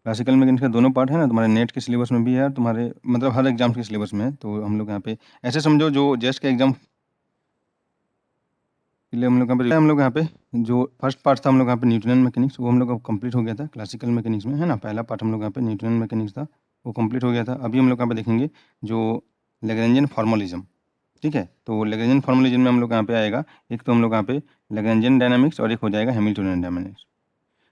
Classical mechanics के दोनों part है ना, तुम्हारे नेट के सिलेबस में भी है और तुम्हारे मतलब हर एग्जाम के सिलेबस में है। तो हम लोग यहाँ पे ऐसे समझो जो जस्ट का एग्जाम के लिए हम लोग यहाँ पे जो फर्स्ट पार्ट था हम लोग यहाँ पे न्यूटन मैकेनिक्स, वो हम लोग का कंप्लीट हो गया था क्लासिकल मैकेनिक्स में, है ना। पहला पार्ट हम लोग यहाँ पे न्यूटन मैकेनिक्स था, वो कंप्लीट हो गया था। अभी हम लोग यहाँ पे देखेंगे जो लैग्रेंजियन फॉर्मलिज्म, ठीक है। तो लैग्रेंजियन फॉर्मलिज्म में हम लोग यहाँ पे आएगा, एक तो हम लोग यहाँ पे लैग्रेंजियन डायनामिक्स और एक हो जाएगा हैमिल्टनियन डायनामिक्स।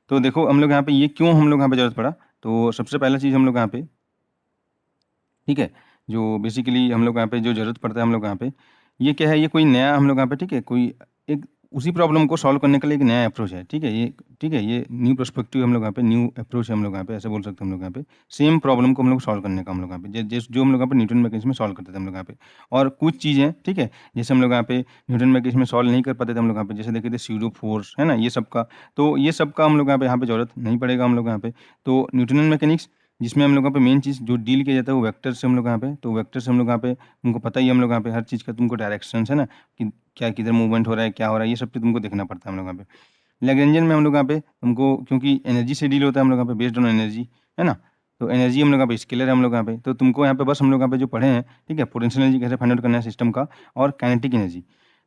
तो देखो हम लोग यहाँ पे ये क्यों हम लोग यहाँ पे जरूरत पड़ा, तो सबसे पहला चीज़ हम लोग यहाँ पे, ठीक है, जो बेसिकली हम लोग यहाँ पे जो ज़रूरत पड़ता है हम लोग यहाँ पे, ये क्या है, ये कोई नया हम लोग यहाँ पे, ठीक है, कोई एक उसी प्रॉब्लम को सॉल्व करने के लिए एक नया अप्रोच है, ठीक है। ये ठीक है, ये न्यू पर्सपेक्टिव हम लोग यहाँ पे, न्यू अप्रोच है हम लोग यहाँ पे, ऐसे बोल सकते हैं हम लोग यहाँ पे। सेम प्रॉब्लम को हम लोग सॉल्व करने का हम लोग यहाँ पे, जो हम लोग यहाँ पे न्यूटन मैकेनिक्स में सॉल्व करते थे हम लोग यहाँ पे। और कुछ चीज़ें, ठीक है, जैसे हम लोग यहाँ पे न्यूटन मैकेनिक्स में सॉल्व नहीं कर पाते थे हम लोग यहाँ पे, जैसे देखे थे स्यूडो फोर्स, है ना, ये सब का। तो ये सब का हम लोग यहाँ पे ज़रूरत नहीं पड़ेगा हम लोग यहाँ पे। तो न्यूटन मैकेनिक्स जिसमें हम लोग यहाँ पे मेन चीज़ जो डील किया जाता है वो वेक्टर से हम लोग यहाँ पे। तो वेक्टर से हम लोग यहाँ पे, तुमको पता ही है हम लोग यहाँ पे हर चीज़ का तुमको डायरेक्शन है ना, कि क्या किधर मूवमेंट हो रहा है, क्या हो रहा है, ये सब पे तुमको देखना पड़ता है हम लोग यहाँ पे। लैग्रेंजियन में हम लोग यहाँ पे तुमको, क्योंकि एनर्जी से डील होता है हम लोग यहाँ पे, बेस्ड ऑन एनर्जी, है ना। तो एनर्जी हम लोग यहाँ पे स्केलर है हम लोग यहाँ पे। तो तुमको यहाँ पे बस हम लोग यहाँ पे जो पढ़े हैं, ठीक है, पोटेंशियल एनर्जी कैसे फाइंड आउट करना है सिस्टम का, और काइनेटिक एनर्जी,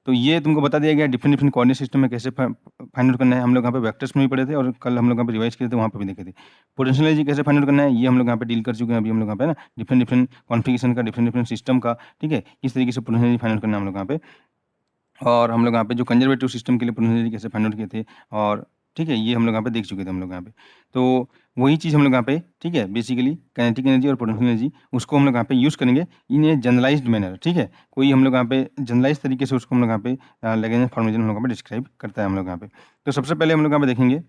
तो ये तुमको बता दिया गया। डिफरेंट डिफरेंट कोऑर्डिनेट सिस्टम में कैसे फाइंड आउट करना है, हम लोग यहाँ पे वेक्टर्स में भी पढ़े थे, और कल हम लोग यहाँ पे रिवाइज किए थे, वहाँ पे भी देखे थे। पोटेंशियल एनर्जी कैसे फाइंड आउट करना है, ये हम लोग यहाँ पे डील कर चुके हैं अभी हम लोग यहाँ पे ना, डिफरेंट डिफरेंट कॉन्फिगरेशन का, डिफरेंट डिफरेंट सिस्टम का, ठीक है, किस तरीके से पोटेंशियल एनर्जी फाइंड आउट करना है हम लोग यहाँ पे। और हम लोग यहाँ पे जो कंजर्वेटिव सिस्टम के लिए पोटेंशियल एनर्जी कैसे फाइंड आउट किए थे, और ठीक है, ये हम लोग यहाँ पे देख चुके थे हम लोग यहाँ पे। तो वही चीज़ हम लोग यहाँ पे, ठीक है, बेसिकली काइनेटिक एनर्जी और पोटेंशियल एनर्जी, उसको हम लोग यहाँ पे यूज़ करेंगे इन ए जनरलाइज्ड मैनर, ठीक है। कोई हम लोग यहाँ पे जनरलाइज तरीके से उसको हम लोग यहाँ पे लैग्रेंज फॉर्मुलेशन हम लोग यहाँ पे डिस्क्राइब करता है हम लोग यहाँ पे। तो सबसे पहले हम लोग यहाँ पे देखेंगे,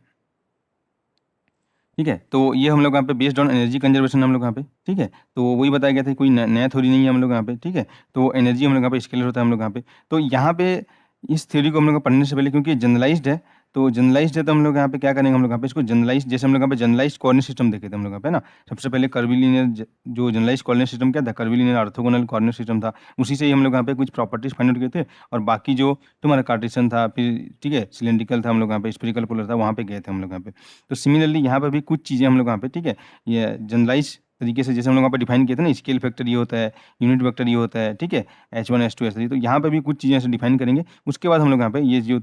ठीक है, तो ये हम लोग यहाँ पे बेस्ड ऑन एनर्जी कंजर्वेशन हम लोग यहाँ पे, ठीक है। तो वही बताया गया था, कोई नया थ्योरी नहीं है हम लोग यहाँ पे, ठीक है। तो एनर्जी हम लोग यहाँ पे स्केलर होता है हम लोग यहाँ पे। तो यहाँ पे इस थ्योरी को हम लोग को पढ़ने से पहले, क्योंकि जनरलाइज्ड है, तो जनरलाइज्ड है, तो हम लोग यहाँ पे क्या करेंगे, हम लोग यहाँ पे इसको जनरलाइज, जैसे हम लोग यहाँ पे जनरलाइज्ड कोऑर्डिनेट सिस्टम देखे थे हम लोग यहाँ पे ना। सबसे पहले कर्विलिनियर, जो जनरलाइज्ड कोऑर्डिनेट सिस्टम क्या था, कर्विलिनियर ऑर्थोगोनल कोऑर्डिनेट सिस्टम था। उसी से ही हम लोग यहाँ पे कुछ प्रॉपर्टीज फाइंड आउट किए थे, और बाकी जो तुम्हारा कार्टेशियन था, फिर ठीक है, सिलेंड्रिकल था हम लोग यहाँ पे, स्फेरिकल पोलर था, वहाँ पे गए थे हम लोग यहाँ पे। तो सिमिलरली यहाँ पे भी कुछ चीज़ें हम लोग यहाँ पे, ठीक है, ये जनरलाइज तरीके से जैसे हम लोग यहाँ पे डिफाइन किए थे ना, स्केल फैक्टर ये होता है, यूनिट वेक्टर ये होता है, ठीक है, H1 H2 H3, तो यहाँ पे भी कुछ चीज़ें ऐसे डिफाइन करेंगे। उसके बाद हम लोग यहाँ पे ये जो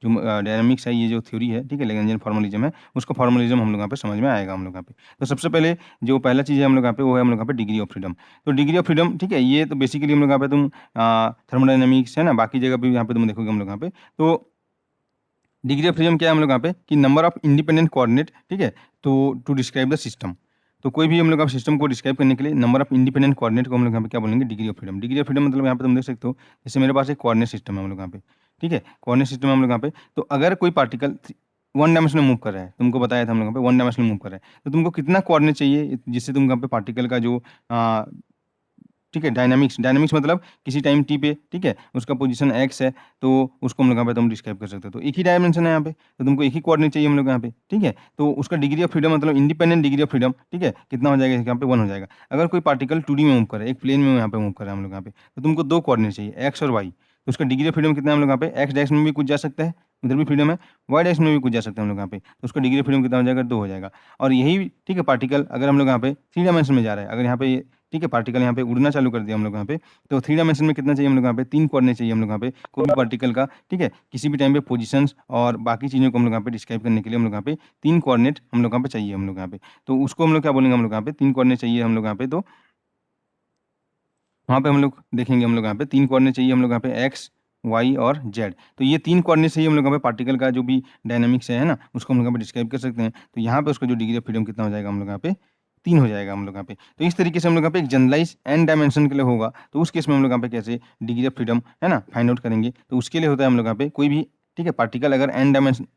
डायनामिक्स है, ये जो थ्योरी है, ठीक है, लैग्रेंजियन फॉर्मलिज्म है, उसको फॉर्मलिज्म हम लोग यहाँ पे समझ में आएगा हम लोग यहाँ पे। तो सबसे पहले जो पहला चीज़ है हम लोग यहाँ पे, वो है हम लोग यहाँ पे डिग्री ऑफ फ्रीडम। तो डिग्री ऑफ फ्रीडम, ठीक है, ये तो बेसिकली हम लोग यहाँ पे तुम थर्मोडायनामिक्स है ना, बाकी जगह भी यहाँ पे तुम देखोगे हम लोग यहाँ पे। तो डिग्री ऑफ फ्रीडम क्या है हम लोग यहाँ पे, कि नंबर ऑफ इंडिपेंडेंट कोऑर्डिनेट, ठीक है, तो टू डिस्क्राइब द सिस्टम। तो कोई भी हम लोग सिस्टम को डिस्क्राइब करने के लिए नंबर ऑफ इंडिपेंडेंट कोऑर्डिनेट को हम लोग यहाँ पे क्या बोलेंगे, degree of freedom. Degree of freedom मतलब यहाँ पे तुम देख सकते हो, जैसे मेरे पास एक कोऑर्डिनेट सिस्टम है हम लोग यहाँ पे, ठीक है, कोऑर्डिनेट सिस्टम है हम लोग यहाँ पे। तो अगर कोई पार्टिकल वन डायमेंशन में मूव कर रहा है, तुमको बताया था हम लोग यहाँ पे वन डायमेंशन में मूव कर रहा है, तो तुमको कितना कोऑर्डिनेट चाहिए जिससे तुम यहाँ पे पार्टिकल का जो ठीक है, डायनामिक्स, डायनामिक्स मतलब किसी टाइम टी पे, ठीक है, उसका पोजीशन एक्स है, तो उसको हम लोग यहाँ पे तुम डिस्क्राइब कर सकते हो। तो एक ही डायमेंशन है यहाँ पे, तो तुमको एक ही कोऑर्डिनेट चाहिए हम लोग यहाँ पे, ठीक है। तो उसका डिग्री ऑफ फ्रीडम मतलब इंडिपेंडेंट डिग्री ऑफ फ्रीडम, ठीक है, कितना हो जाएगा यहाँ पे, वन हो जाएगा। अगर कोई पार्टिकल 2D में मूव करे, एक प्लेन में यहाँ पे मूव कर रहा है हम लोग यहाँ पे, तो तुमको दो कोऑर्डिनेट चाहिए, एक्स और वाई। तो उसका डिग्री ऑफ फ्रीडम कितना है हम लोग यहाँ पे, एक्स डायरेक्शन में भी कुछ जा सकता है, उधर भी फ्रीडम है, वाई डायरेक्शन में भी कुछ जा सकते हैं हम लोग यहाँ पे, तो उसका डिग्री ऑफ फ्रीडम कितना हो जाएगा, दो हो जाएगा। और यही, ठीक है, पार्टिकल अगर हम लोग यहाँ पे 3 डायमेंशन में जा रहा है, अगर यहाँ पे, ठीक है, पार्टिकल यहाँ पे उड़ना चालू कर दिया हम लोग यहाँ पे, तो 3 डायमेंशन में कितना चाहिए हम लोग यहाँ पे, 3 कोऑर्डिनेट चाहिए हम लोग यहाँ पे, कोई भी पार्टिकल का, ठीक है, किसी भी टाइम पे पोजीशंस और बाकी चीज़ों को हम लोग यहाँ पे डिस्क्राइब करने के लिए हम लोग यहाँ पे 3 कोऑर्डिनेट हम लोग यहाँ पे चाहिए हम लोग यहाँ पे। तो उसको हम लोग क्या बोलेंगे, हम लोग यहाँ पे 3 कोऑर्डिनेट चाहिए हम लोग यहाँ पे। तो वहाँ पे हम लोग देखेंगे, हम लोग यहाँ पे 3 कोऑर्डिनेट चाहिए हम लोग यहाँ पे, एक्स, वाई और जेड। तो ये 3 कोऑर्डिनेट से ही हम लोग यहाँ पे पार्टिकल का जो भी डायनामिक्स है ना, उसको हम लोग यहाँ पे डिस्क्राइब कर सकते हैं। तो यहाँ पे उसका जो डिग्री ऑफ फ्रीडम कितना हो जाएगा हम लोग यहाँ पे, 3 हो जाएगा हम लोग यहाँ पे। तो इस तरीके से हम लोग यहाँ पे एक जनरलाइज एन डायमेंशन के लिए होगा, तो उस केस में हम लोग यहाँ पे कैसे डिग्री ऑफ फ्रीडम है ना फाइंड आउट करेंगे। तो उसके लिए होता है हम लोग यहाँ पे कोई भी, ठीक है, पार्टिकल अगर एन डायमेंशन,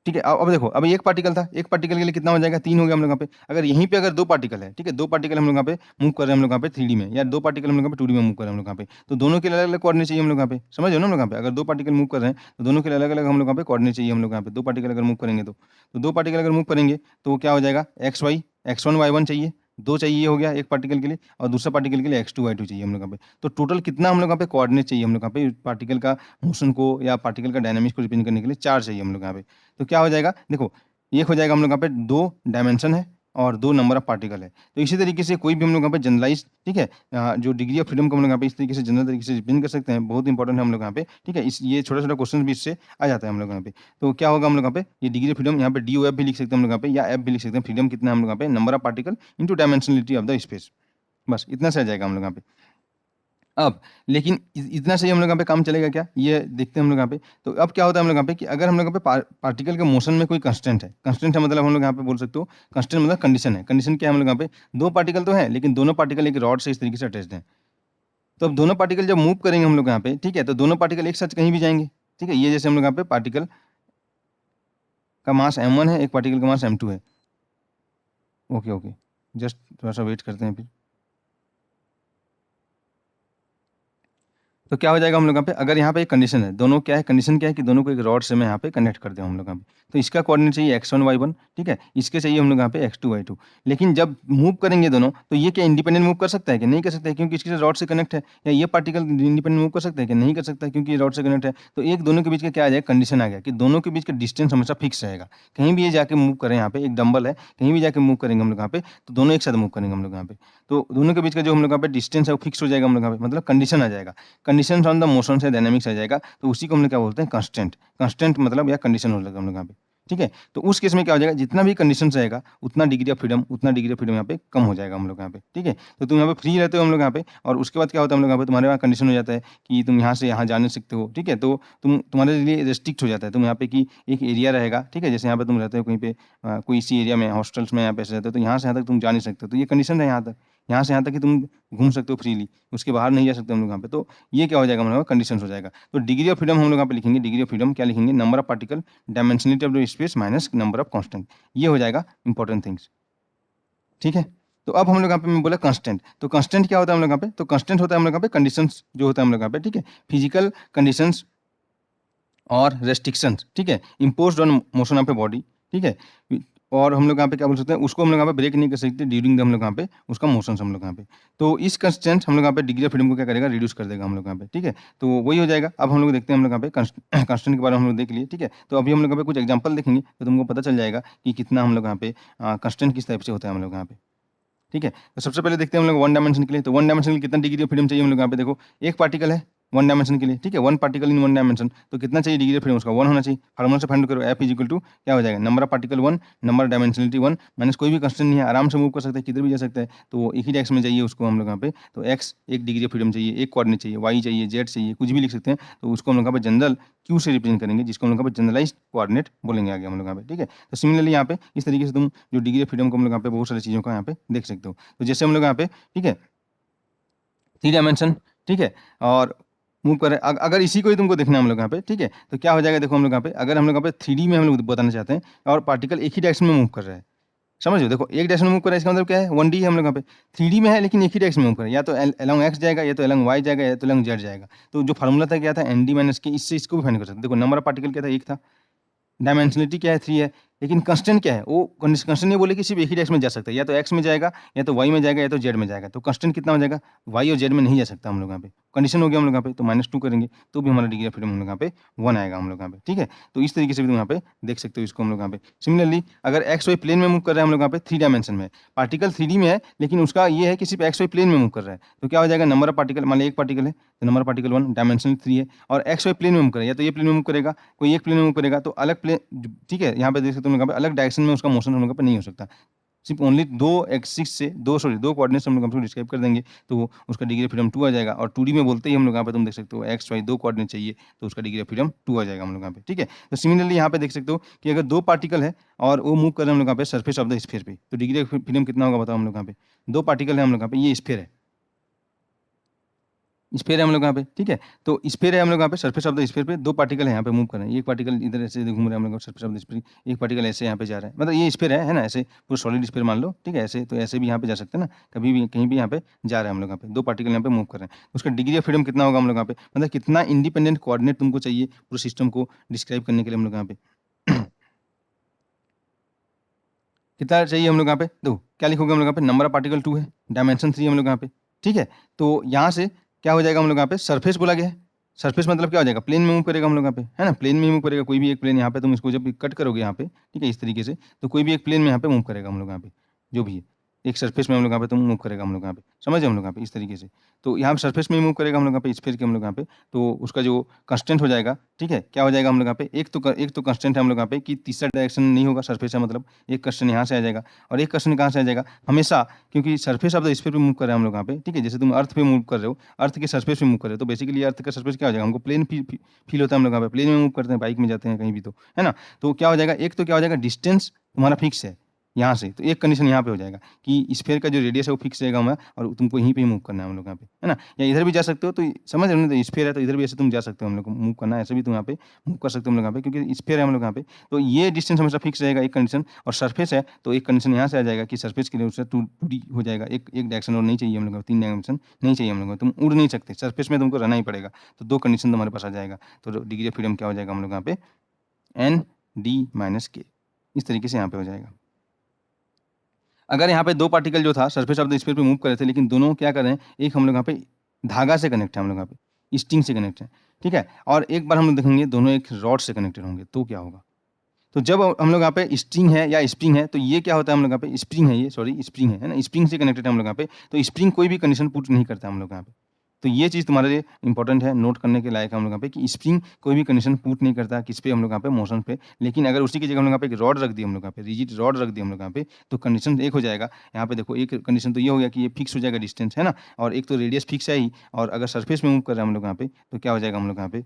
ठीक है, अब देखो, अभी एक पार्टिकल था, एक पार्टिकल के लिए कितना हो जाएगा, 3 हो गया हम लोग यहाँ पे। अगर यहीं पे अगर 2 पार्टिकल है, ठीक है, 2 पार्टिकल हम लोग यहाँ पे मूव कर रहे हैं हम लोग यहाँ पे 3D में, या 2 पार्टिकल हम लोग यहाँ पे 2D में मूव कर रहे हैं हम लोग यहाँ पे, तो दोनों के लिए अलग-अलग कोऑर्डिनेट चाहिए हम लोग यहाँ पे, समझ रहे हो ना हम लोग यहाँ पे। अगर 2 पार्टिकल मूव कर रहे हैं, तो दोनों के लिए अलग-अलग हम लोग यहाँ पे कोऑर्डिनेट चाहिए हम लोग यहाँ पे, 2 पार्टिकल अगर मूव करेंगे तो 2 पार्टिकल अगर मूव करेंगे तो क्या हो जाएगा, एक्स वाई, x1 y1 चाहिए, 2 चाहिए हो गया एक पार्टिकल के लिए, और दूसरा पार्टिकल के लिए x2 y2 चाहिए हम लोग यहाँ पे। तो टोटल कितना हम लोग यहाँ पे कोऑर्डिनेट चाहिए हम लोग यहाँ पे, पार्टिकल का मोशन को या पार्टिकल का डायनामिक्स को रिप्रेजेंट करने के लिए 4 चाहिए हम लोग यहाँ पे। तो क्या हो जाएगा, देखो, एक हो जाएगा हम लोग यहाँ पे 2 डायमेंशन है और 2 नंबर ऑफ पार्टिकल है। तो इसी तरीके से कोई भी हम लोग यहाँ पे जनरलाइज़, ठीक है, जो डिग्री ऑफ फ्रीडम को हम लोग यहाँ पे इस तरीके से जनरल तरीके से रिप्रेजेंट कर सकते हैं, बहुत इंपॉर्टेंट है हम लोग यहाँ पे, ठीक है। इस ये छोटा-छोटा क्वेश्चन भी इससे आ जाता है हम लोग यहाँ पे। तो क्या होगा हम लोग यहाँ पे, ये डिग्री ऑफ फ्रीडम यहाँ पे DOF भी लिख सकते हैं हम लोग यहाँ पे, या F भी लिख सकते हैं। फ्रीडम कितना है हम लोग यहाँ पे, number of particle into dimensionality of the space. बस इतना से आ जाएगा हम लोग यहाँ पे। अब लेकिन इतना से ही हम लोग यहाँ पे काम चलेगा क्या? ये देखते हैं हम लोग यहाँ पे। तो अब क्या होता है हम लोग यहाँ पे कि अगर हम लोग यहाँ पे पार्टिकल के मोशन में कोई कंस्टेंट है, कंस्टेंट है मतलब हम लोग यहाँ पे बोल सकते हो, कंस्टेंट मतलब कंडीशन है। कंडीशन क्या है हम लोग यहाँ पे, 2 पार्टिकल तो हैं, लेकिन दोनों पार्टिकल एक रॉड से इस तरीके से अटैच्ड हैं। तो अब दोनों पार्टिकल जब मूव करेंगे हम लोग यहाँ पे, ठीक है, तो दोनों पार्टिकल एक साथ कहीं भी जाएँगे, ठीक है। ये जैसे हम लोग यहाँ पे पार्टिकल का मास m1 है, एक पार्टिकल का मास m2 है। Okay, okay. जस्ट थोड़ा-सा वेट करते हैं फिर। तो क्या हो जाएगा हम लोग यहाँ पे, अगर यहाँ पे एक कंडीशन है, दोनों क्या है, कंडीशन क्या है कि दोनों को एक रॉड से मैं यहाँ पे कनेक्ट कर दूँ हम लोग यहाँ पे। तो इसका कोऑर्डिनेट चाहिए x1 y1, ठीक है? इसके चाहिए हम लोग यहाँ पे x2 y2। लेकिन जब मूव करेंगे दोनों, तो ये क्या इंडिपेंडेंट मूव कर सकता है क्या? नहीं कर सकता है, क्योंकि इसके रॉड से कनेक्ट है। या ये पार्टिकल इंडिपेंडेंट मूव कर सकता है क्या? नहीं कर सकता है, क्योंकि ये रॉड से कनेक्ट है। तो एक दोनों के बीच का क्या आ जाएगा, कंडीशन आ गया कि दोनों के बीच का डिस्टेंस हमेशा फिक्स रहेगा। कहीं भी ये जाके मूव करें, यहाँ पे एक डंबल है, कहीं भी जाके मूव करेंगे हम लोग यहाँ पे, तो दोनों एक साथ मूव करेंगे हम लोग यहाँ पे। तो दोनों के बीच का जो हम लोग यहाँ पे डिस्टेंस है वो फिक्स हो जाएगा हम लोग यहाँ पे, मतलब कंडीशन आ जाएगा। कंडीशंस ऑन द मोशन से डायनामिक्स आ जाएगा, तो उसी को हम लोग क्या बोलते हैं, कांस्टेंट। कांस्टेंट मतलब या कंडीशन हो जाएगा हम लोग यहाँ पे, ठीक है। तो उस केस में क्या हो जाएगा, जितना भी कंडीशंस रहेगा उतना डिग्री ऑफ फ्रीडम यहाँ पे कम हो जाएगा हम लोग यहाँ पे, ठीक है। तो तुम यहाँ पे फ्री रहते हो हम लोग यहाँ पे, और उसके बाद क्या होता है हम लोग यहाँ पे, तुम्हारे वहाँ कंडीशन हो जाता है कि तुम यहाँ से यहाँ जा नहीं सकते हो, ठीक है। तो तुम्हारे लिए रेस्ट्रिक्ट हो जाता है, तुम यहाँ पे कि एक एरिया रहेगा, ठीक है। जैसे यहाँ पे तुम रहते हो कहीं पे कोई इसी एरिया में हॉस्टल्स में यहाँ पे ऐसे रहते हो, तो यहाँ से यहाँ तक तुम जा नहीं सकते, तो ये कंडीशन है यहाँ तक, यहाँ से यहाँ तक कि तुम घूम सकते हो फ्रीली, उसके बाहर नहीं जा सकते हम लोग यहाँ पे। तो ये क्या हो जाएगा हम लोग का, कंडीशंस हो जाएगा। तो डिग्री ऑफ फ्रीडम हम लोग यहाँ पे लिखेंगे, डिग्री ऑफ फ्रीडम क्या लिखेंगे, number of particle, dimensionality of the space minus number of constant. ये हो जाएगा इंपॉर्टेंट थिंग्स, ठीक है। तो अब हम लोग यहाँ पे मैं बोला कांस्टेंट, तो कांस्टेंट क्या होता है हम लोग यहाँ पे, तो कांस्टेंट होता है हम लोग यहाँ पे कंडीशंस जो होता है हम लोग यहाँ पे, ठीक है, फिजिकल कंडीशंस और रेस्ट्रिक्शंस, ठीक है, imposed on motion of a body, ठीक है। और हम लोग यहाँ पे क्या बोल सकते हैं, उसको हम लोग यहाँ पे ब्रेक नहीं कर सकते ड्यूरिंग द हम लोग यहाँ पे उसका मोशन हम लोग यहाँ पे। तो इस कंस्टेंट हम लोग यहाँ पे डिग्री ऑफ फ्रीडम को क्या करेगा, रिड्यूस कर देगा हम लोग यहाँ पे, ठीक है। तो वही हो जाएगा। अब हम लोग देखते हैं हम लोग यहाँ पे कंस्टेंट के बारे में हम लोग देख लिए, ठीक है। तो अभी हम लोग यहाँ पे कुछ एग्जाम्पल देखेंगे, तो तुमको पता चल जाएगा कि कितना हम लोग यहाँ पे कंस्टेंट किस टाइप से होता है हम लोग यहाँ पे, ठीक है। तो सबसे पहले देखते हैं हम लोग वन डायमेंशन के लिए। तो वन डायमेंशन के लिए कितना डिग्री ऑफ फ्रीडम चाहिए हम लोग यहाँ पे, देखो एक पार्टिकल है वन डायमेंशन के लिए, ठीक है, one particle in one dimension, तो कितना चाहिए डिग्री ऑफ फ्रीडम, उसका 1 होना चाहिए। फार्मूला से फाइंड करो, एफ इज इक्वल टू क्या हो जाएगा, number of particle 1, number dimensionality 1 minus कोई भी कंस्टेंट नहीं है, आराम से मूव कर सकते हैं, किधर भी जा सकता है। तो एक ही डायरेक्शन में चाहिए उसको हम लोग यहाँ पे, तो एक्स एक डिग्री ऑफ फ्रीडम चाहिए, एक कोऑर्डिनेट चाहिए, वाई चाहिए, जेड चाहिए, कुछ भी लिख सकते हैं। तो उसको हम लोग यहाँ पे जनरल क्यू से रिप्रेजेंट करेंगे, जिसको हम लोग यहाँ पे जनरलाइज्ड कोऑर्डिनेट बोलेंगे आगे हम लोग यहाँ पे, ठीक है। तो सिमिलरली यहाँ पे इस तरीके से तुम जो डिग्री ऑफ फ्रीडम को हम लोग यहाँ पे बहुत सारी चीज़ों का यहाँ पे देख सकते हो। तो जैसे हम लोग यहाँ पे, ठीक है, 3 डायमेंशन, ठीक है, और मूव कर रहे हैं। अगर इसी को ही तुमको देखना है हम लोग यहाँ पे, ठीक है, तो क्या हो जाएगा, देखो हम लोग यहाँ पे, अगर हम लोग यहाँ पे 3D में हम लोग बताना चाहते हैं और पार्टिकल एक ही डायरेक्शन में मूव कर रहा है, समझ लो, देखो एक डायरेक्शन में मूव कर रहा है, इसका मतलब क्या है, 1D है हम लोग यहाँ पे, 3D में है लेकिन एक ही डायरेक्शन में मूव कर रहा है, या तो अलोंग एक्स जाएगा, या तो अलोंग वाई जाएगा, या तो अलोंग जेड जाएगा। तो जो फार्मूला था क्या था, ND माइनस के, इससे इसको भी फाइंड कर सकते हैं। देखो नंबर ऑफ पार्टिकल क्या था, एक था, डायमेंशनलिटी क्या है, 3 है, लेकिन कंस्टेंट क्या है, वो कंस्टेंट ये बोले कि सिर्फ एक ही डायरेक्शन में जा सकता है, या तो एक्स में जाएगा, या तो वाई में जाएगा, या तो जेड में जाएगा। तो कंस्टेंट कितना हो जाएगा, वाई और जेड में नहीं जा सकता हम लोग यहाँ पे, कंडीशन हो गया हम लोग यहाँ पे। तो -2 करेंगे तो भी हमारा डिग्री ऑफ फ्रीडम हम लोग यहाँ पे 1 आएगा हम लोग यहाँ पे, ठीक है। तो इस तरीके से भी तुम यहाँ पे देख सकते हो इसको हम लोग यहाँ पे। सिमिलरली अगर एक्स वाई प्लेन में मूव कर रहा है हम लोग यहाँ पे 3 डायमेंशन में, पार्टिकल 3D में है, लेकिन उसका ये है कि सिर्फ एक्स वाई प्लेन में मूव कर रहा है, तो क्या हो जाएगा, नंबर ऑफ पार्टिकल, मान लो एक पार्टिकल है, तो नंबर ऑफ पार्टिकल 1, डायमेंशन 3 है, और एक्स वाई प्लेन में मूव करेगा, या तो ये प्लेन में मूव करेगा, कोई एक प्लेन में मूव करेगा, तो अलग प्लेन, ठीक है, यहाँ पे देख सकते हो हम लोग यहाँ पे अलग डायरेक्शन में उसका मोशन हम लोग पे नहीं हो सकता। सिर्फ ओनली 2 एक्सिस से 2 कोऑर्डिनेट्स हम लोग डिस्क्राइब कर देंगे, तो उसका डिग्री ऑफ फ्रीडम 2 आ जाएगा। और 2D में बोलते ही हम लोग यहाँ पे तुम देख सकते हो एक्स वाई 2 कोऑर्डिनेट चाहिए, तो उसका डिग्री ऑफ फ्रीडम 2 आ जाएगा हम लोग यहाँ पे, ठीक है। तो सिमिलरली यहाँ पे देख सकते हो कि अगर 2 पार्टिकल है और वो मूव कर रहे हैं हम लोग यहाँ पे सरफेस ऑफ द स्फीयर पे, तो डिग्री ऑफ फ्रीडम कितना होगा बताओ हम लोग यहाँ पे, 2 पार्टिकल है हम लोग यहाँ पे, ये स्फीयर है, स्फीयर है हम लोग यहाँ पे, ठीक है। तो स्फीयर है हम लोग यहाँ पे, सरफेस ऑफ द स्फीयर पे 2 पार्टिकल है यहाँ पे मूव कर रहे हैं, एक पार्टिकल इधर ऐसे घूम रहे हैं हम लोग सरफेस ऑफ द स्फीयर, एक पार्टिकल ऐसे यहाँ पे जा रहा है, मतलब ये स्फीयर है ना, ऐसे पूरा सॉलिड स्फीयर मान लो, ठीक है, ऐसे तो ऐसे भी यहाँ पे जा सकते हैं ना, कभी भी कहीं भी यहाँ पे जा रहे हैं हम लोग यहाँ पे, 2 पार्टिकल यहाँ पे मूव कर रहे हैं, उसका डिग्री ऑफ फ्रीडम कितना होगा हम लोग यहाँ पे, मतलब कितना इंडिपेंडेंट कोऑर्डिनेट तुमको चाहिए पूरे सिस्टम को डिस्क्राइब करने के लिए हम लोग यहाँ पे कितना चाहिए हम लोग यहाँ पे, देखो क्या लिखोगे हम लोग यहाँ पे, नंबर ऑफ पार्टिकल 2 है, डायमेंशन 3 हम लोग यहाँ पे, ठीक है। तो यहाँ से क्या हो जाएगा हम लोग यहाँ पे, सरफेस बोला गया है, सरफेस मतलब क्या हो जाएगा, प्लेन में मूव करेगा हम लोग यहाँ पे, है ना? प्लेन में मूव करेगा, कोई भी एक प्लेन यहाँ पे तुम इसको जब कट करोगे यहाँ पे, ठीक है, इस तरीके से, तो कोई भी एक प्लेन में यहाँ पे मूव करेगा हम लोग यहाँ पे, जो भी है। एक सरफेस में हम लोग यहाँ पे तुम मूव करेगा हम लोग यहाँ पे, समझ रहे हम लोग यहाँ पे इस तरीके से। तो यहाँ पे सरफेस में मूव करेगा हम लोग यहाँ पे, स्फीयर के हम लोग यहाँ पे, तो उसका जो कंस्टेंट हो जाएगा, ठीक है, क्या हो जाएगा हम लोग यहाँ पे, एक तो कंस्टेंट है हम लोग यहाँ पे कि तीसरा डायरेक्शन नहीं होगा, सरफेस है मतलब, एक क्वेश्चन यहाँ से आ जाएगा और एक क्वेश्चन कहाँ से आ जाएगा, हमेशा, क्योंकि सरफेस ऑफ द स्फीयर पे मूव कर रहे हैं हम लोग यहाँ पे, ठीक है, जैसे तुम अर्थ पे मूव कर रहे हो, अर्थ के सरफेस पे मूव कर रहे हो, तो बेसिकली अर्थ का सरफेस क्या हो जाएगा, हमको प्लेन फील होता है हम लोग यहाँ पे, प्लेन में मूव करते हैं, बाइक में जाते हैं कहीं भी, तो है ना? तो क्या हो जाएगा, एक तो क्या हो जाएगा, डिस्टेंस तुम्हारा फिक्स है यहाँ से, तो एक कंडीशन यहाँ पे हो जाएगा कि स्फीयर का जो रेडियस है वो फिक्स रहेगा हमारा, और तुमको यहीं पे मूव करना है हम लोग यहाँ पे, है ना? या इधर भी जा सकते हो, तो समझ रहे हो ना, तो स्फीयर है तो इधर भी ऐसे तुम जा सकते हो, हम लोग को मूव करना है ऐसे भी तुम यहाँ पे मूव कर सकते हो हम लोग यहाँ पे, क्योंकि स्फीयर है हम लोग यहाँ पे, तो ये डिस्टेंस हमेशा फिक्स रहेगा, एक कंडीशन। और सरफेस है तो एक कंडीशन यहाँ से आ जाएगा कि सरफेस के लिए उससे 2D हो जाएगा, एक एक डायरेक्शन और नहीं चाहिए हम लोग को, 3 डायमेंशन नहीं चाहिए हम लोग को, तुम उड़ नहीं सकते, सरफेस में तुमको रहना ही पड़ेगा, तो 2 कंडीशन तुम्हारे पास आ जाएगा। तो डिग्री ऑफ फ्रीडम क्या हो जाएगा हम लोग यहाँ पे, N-D-K, इस तरीके से यहाँ पे हो जाएगा। अगर यहाँ पे 2 पार्टिकल जो था सरफेस ऑफ द स्फीयर पे मूव कर रहे थे, लेकिन दोनों क्या कर रहे हैं, एक हम लोग यहाँ पे धागा से कनेक्ट है हम लोग यहाँ पे, स्ट्रिंग से कनेक्ट है, ठीक है? और एक बार हम लोग देखेंगे दोनों एक रॉड से कनेक्टेड होंगे, तो क्या होगा? तो जब हम लोग यहाँ पे स्ट्रिंग है या स्प्रिंग है, तो ये क्या होता है हम लोग यहाँ पे, स्प्रिंग है ये, सॉरी स्प्रिंग है ना? स्प्रिंग से कनेक्टेड है हम लोग यहाँ पे, तो स्प्रिंग कोई भी कंडीशन पुट नहीं करता हम लोग यहाँ पे। तो ये चीज़ तुम्हारे लिए इंपॉर्टेंट है, नोट करने के लायक है हम लोग यहाँ पे, कि स्प्रिंग कोई भी कंडीशन पुट नहीं करता किस पे, हम लोग यहाँ पे मोशन पे। लेकिन अगर उसी की जगह हम लोग यहाँ पे एक रॉड रख दी हम लोग यहाँ पे, रिजिड रॉड रख दी हम लोग यहाँ पे, तो कंडीशन एक हो जाएगा। यहाँ पे देखो एक कंडीशन तो ये हो गया कि ये फिक्स हो जाएगा डिस्टेंस, है ना? और एक तो रेडियस फिक्स है ही, और अगर सरफेस में मूव कर रहे हैं हम लोग यहाँ पे, तो क्या हो जाएगा हम लोग यहाँ पे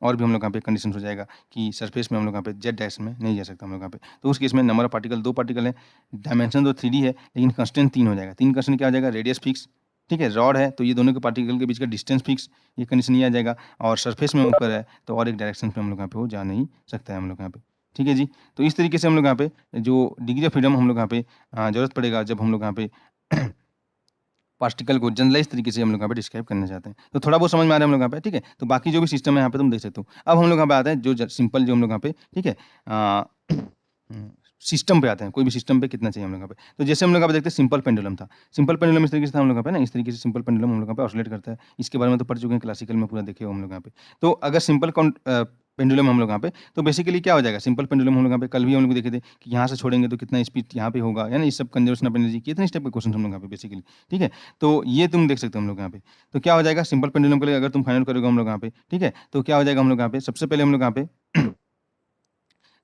और भी हम लोग यहाँ पे कंडीशन हो जाएगा कि सरफेस में हम लोग यहाँ पे जेड डायरेक्शन में नहीं जा सकता हम लोग यहाँ पे। तो उस केस में नंबर ऑफ पार्टिकल 2 पार्टिकल है, डायमेंशन तो 3D है, लेकिन कंस्टेंट 3 हो जाएगा। 3 कंस्टेंट क्या हो जाएगा, रेडियस फिक्स, ठीक है, रॉड है तो ये दोनों के पार्टिकल के बीच का डिस्टेंस फिक्स, ये कंडीशन ये आ जाएगा, और सरफेस में ऊपर है तो और एक डायरेक्शन पे हम लोग यहाँ पे वो जा नहीं सकता है हम लोग यहाँ पे, ठीक है जी। तो इस तरीके से हम लोग यहाँ पे जो डिग्री ऑफ फ्रीडम हम लोग यहाँ पे ज़रूरत पड़ेगा जब हम लोग यहाँ पे पार्टिकल को जनरलाइज़ तरीके से हम लोग यहाँ पे डिस्क्राइब करना चाहते हैं। तो थोड़ा बहुत समझ में आ रहा है हम लोग यहाँ पे, ठीक है? तो बाकी जो भी सिस्टम है यहाँ पे तुम देख सकते हो। अब हम लोग यहाँ पे आते हैं जो सिंपल जो हम लोग यहाँ पे, ठीक है? सिस्टम पे आते हैं, कोई भी सिस्टम पे कितना चाहिए हम लोग यहाँ पे। तो जैसे हम लोग यहाँ पे देखते हैं सिंपल पेंडुलम था। सिंपल पेंडुलम इस तरीके से था हम लोग यहाँ पे ना, इस तरीके से सिंपल पेंडुलम हम लोग यहाँ पे ऑसिलेट करता है। इसके बारे में तो पढ़ चुके हैं, क्लासिकल में पूरा देखे हो हम लोग यहाँ पे। तो अगर सिंपल पेंडुलम हम लोग यहाँ पे, तो बेसिकली क्या हो जाएगा, सिंपल पेंडुलम हम लोग यहाँ पे कल भी हम लोग देखे थे कि यहाँ से छोड़ेंगे तो कितना स्पीड यहाँ पे होगा, है ना? ये सब कंजर्वेशन ऑफ एनर्जी, कितने स्टेप के क्वेश्चन हम लोग यहाँ पे बेसिकली, ठीक है? तो ये तुम देख सकते हो हम लोग यहाँ पे। तो क्या हो जाएगा सिंपल पेंडुलम के लिए अगर तुम फाइनल करोगे हम लोग यहाँ पे, ठीक है? तो क्या हो जाएगा हम लोग यहाँ पे, सबसे पहले हम लोग यहाँ पे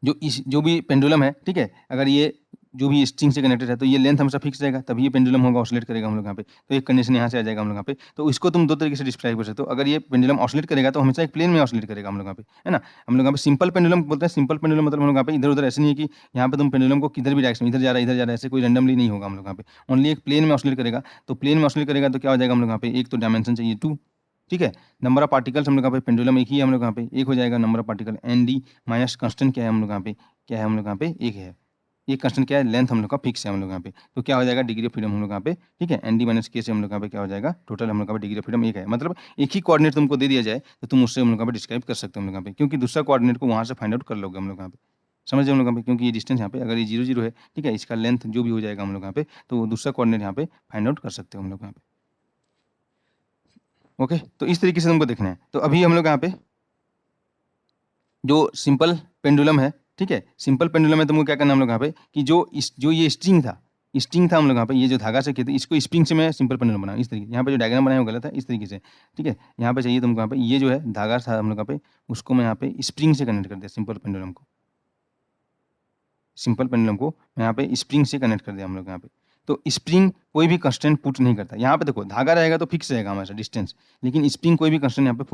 जो भी पेंडुलम है, ठीक है? अगर ये जो भी स्ट्रिंग से कनेक्टेड है, तो ये लेंथ हमेशा फिक्स रहेगा, तभी ये पेंडुलम होगा, ऑसिलेट करेगा हम लोग यहाँ पे। तो एक कंडीशन यहाँ से आ जाएगा हम लोग यहाँ पे। तो इसको तुम 2 तरीके से डिस्क्राइब कर सकते हो। अगर ये पेंडुलम ऑसिलेट करेगा, तो हमेशा एक प्लेन में ऑसिलेट करेगा हम लोग यहाँ पे, है ना? हम लोग यहाँ पे सिंपल पेंडुलम बोलते हैं। सिंपल पेंडुलम मतलब हम लोग यहाँ पे इधर-उधर ऐसे नहीं है कि यहाँ पे तुम पेंडुलम को किधर भी डायरेक्शन, इधर जा रहा है, इधर जा रहा है, ऐसे कोई रैंडमली नहीं होगा हम लोग यहाँ पे। ओनली एक प्लेन में ऑसिलेट करेगा। तो प्लेन में ऑसिलेट करेगा तो क्या हो जाएगा हम लोग यहाँ पे, एक तो डायमेंशन चाहिए 2, ठीक है? नंबर ऑफ पार्टिकल्स हम लोग यहाँ पे, पेंडुलम एक ही है हम लोग यहाँ पे, एक हो जाएगा number of particle ND minus constant क्या है हम लोग यहाँ पे, क्या है हम लोग यहाँ पे, 1 है। ये कांस्टेंट क्या है, लेंथ हम लोग का फिक्स है हम लोग यहाँ पे। तो क्या हो जाएगा डिग्री ऑफ फ्रीडम हम लोग यहाँ पे, ठीक है? ND माइनस K से हम लोग यहाँ पे क्या हो जाएगा, टोटल हम लोग यहाँ पे डिग्री ऑफ फ्रीडम 1 है। मतलब एक ही कोऑर्डिनेट तुमको दे दिया जाए तो तुम उससे हम लोग यहाँ पे डिस्क्राइब कर सकते हो हम लोग यहाँ पे, क्योंकि दूसरा कोऑर्डिनेट को वहाँ से फाइंड आउट कर लोगे हम लोग यहाँ पे। समझ रहे हम लोग यहाँ पे, क्योंकि ये डिस्टेंस यहाँ पे अगर ये 0 0 है, ठीक है? इसका लेंथ जो भी हो जाएगा हम लोग यहाँ पे, तो दूसरा कोऑर्डिनेट यहाँ पे फाइंड आउट कर सकते हो हम लोग यहाँ पे। ओके, तो इस तरीके से तुमको देखना है। तो अभी हम लोग यहाँ पे जो सिंपल पेंडुलम है, ठीक है? सिंपल पेंडुलम में तुमको क्या करना है हम लोग यहाँ पे, कि जो ये स्ट्रिंग था हम लोग यहाँ पे, ये जो धागा से किए थे, इसको स्प्रिंग से मैं सिंपल पेंडुलम बनाऊँ इस तरीके। यहाँ पे जो डायग्राम बनाया वो गलत है, इस तरीके से, ठीक है? यहाँ पे चाहिए तुमको यहाँ पे, ये जो है धागा था हम लोग यहाँ पे, उसको मैं यहाँ पे स्प्रिंग से कनेक्ट कर दिया, सिंपल पेंडुलम को। सिंपल पेंडुलम को मैं यहाँ पे स्प्रिंग से कनेक्ट कर दिया हम लोग यहाँ पे। तो स्प्रिंग कोई भी कंस्टेंट पुट नहीं करता। यहाँ पे देखो धागा रहेगा तो फिक्स रहेगा हमारा डिस्टेंस, लेकिन स्प्रिंग कोई भी कंस्टेंट यहाँ पे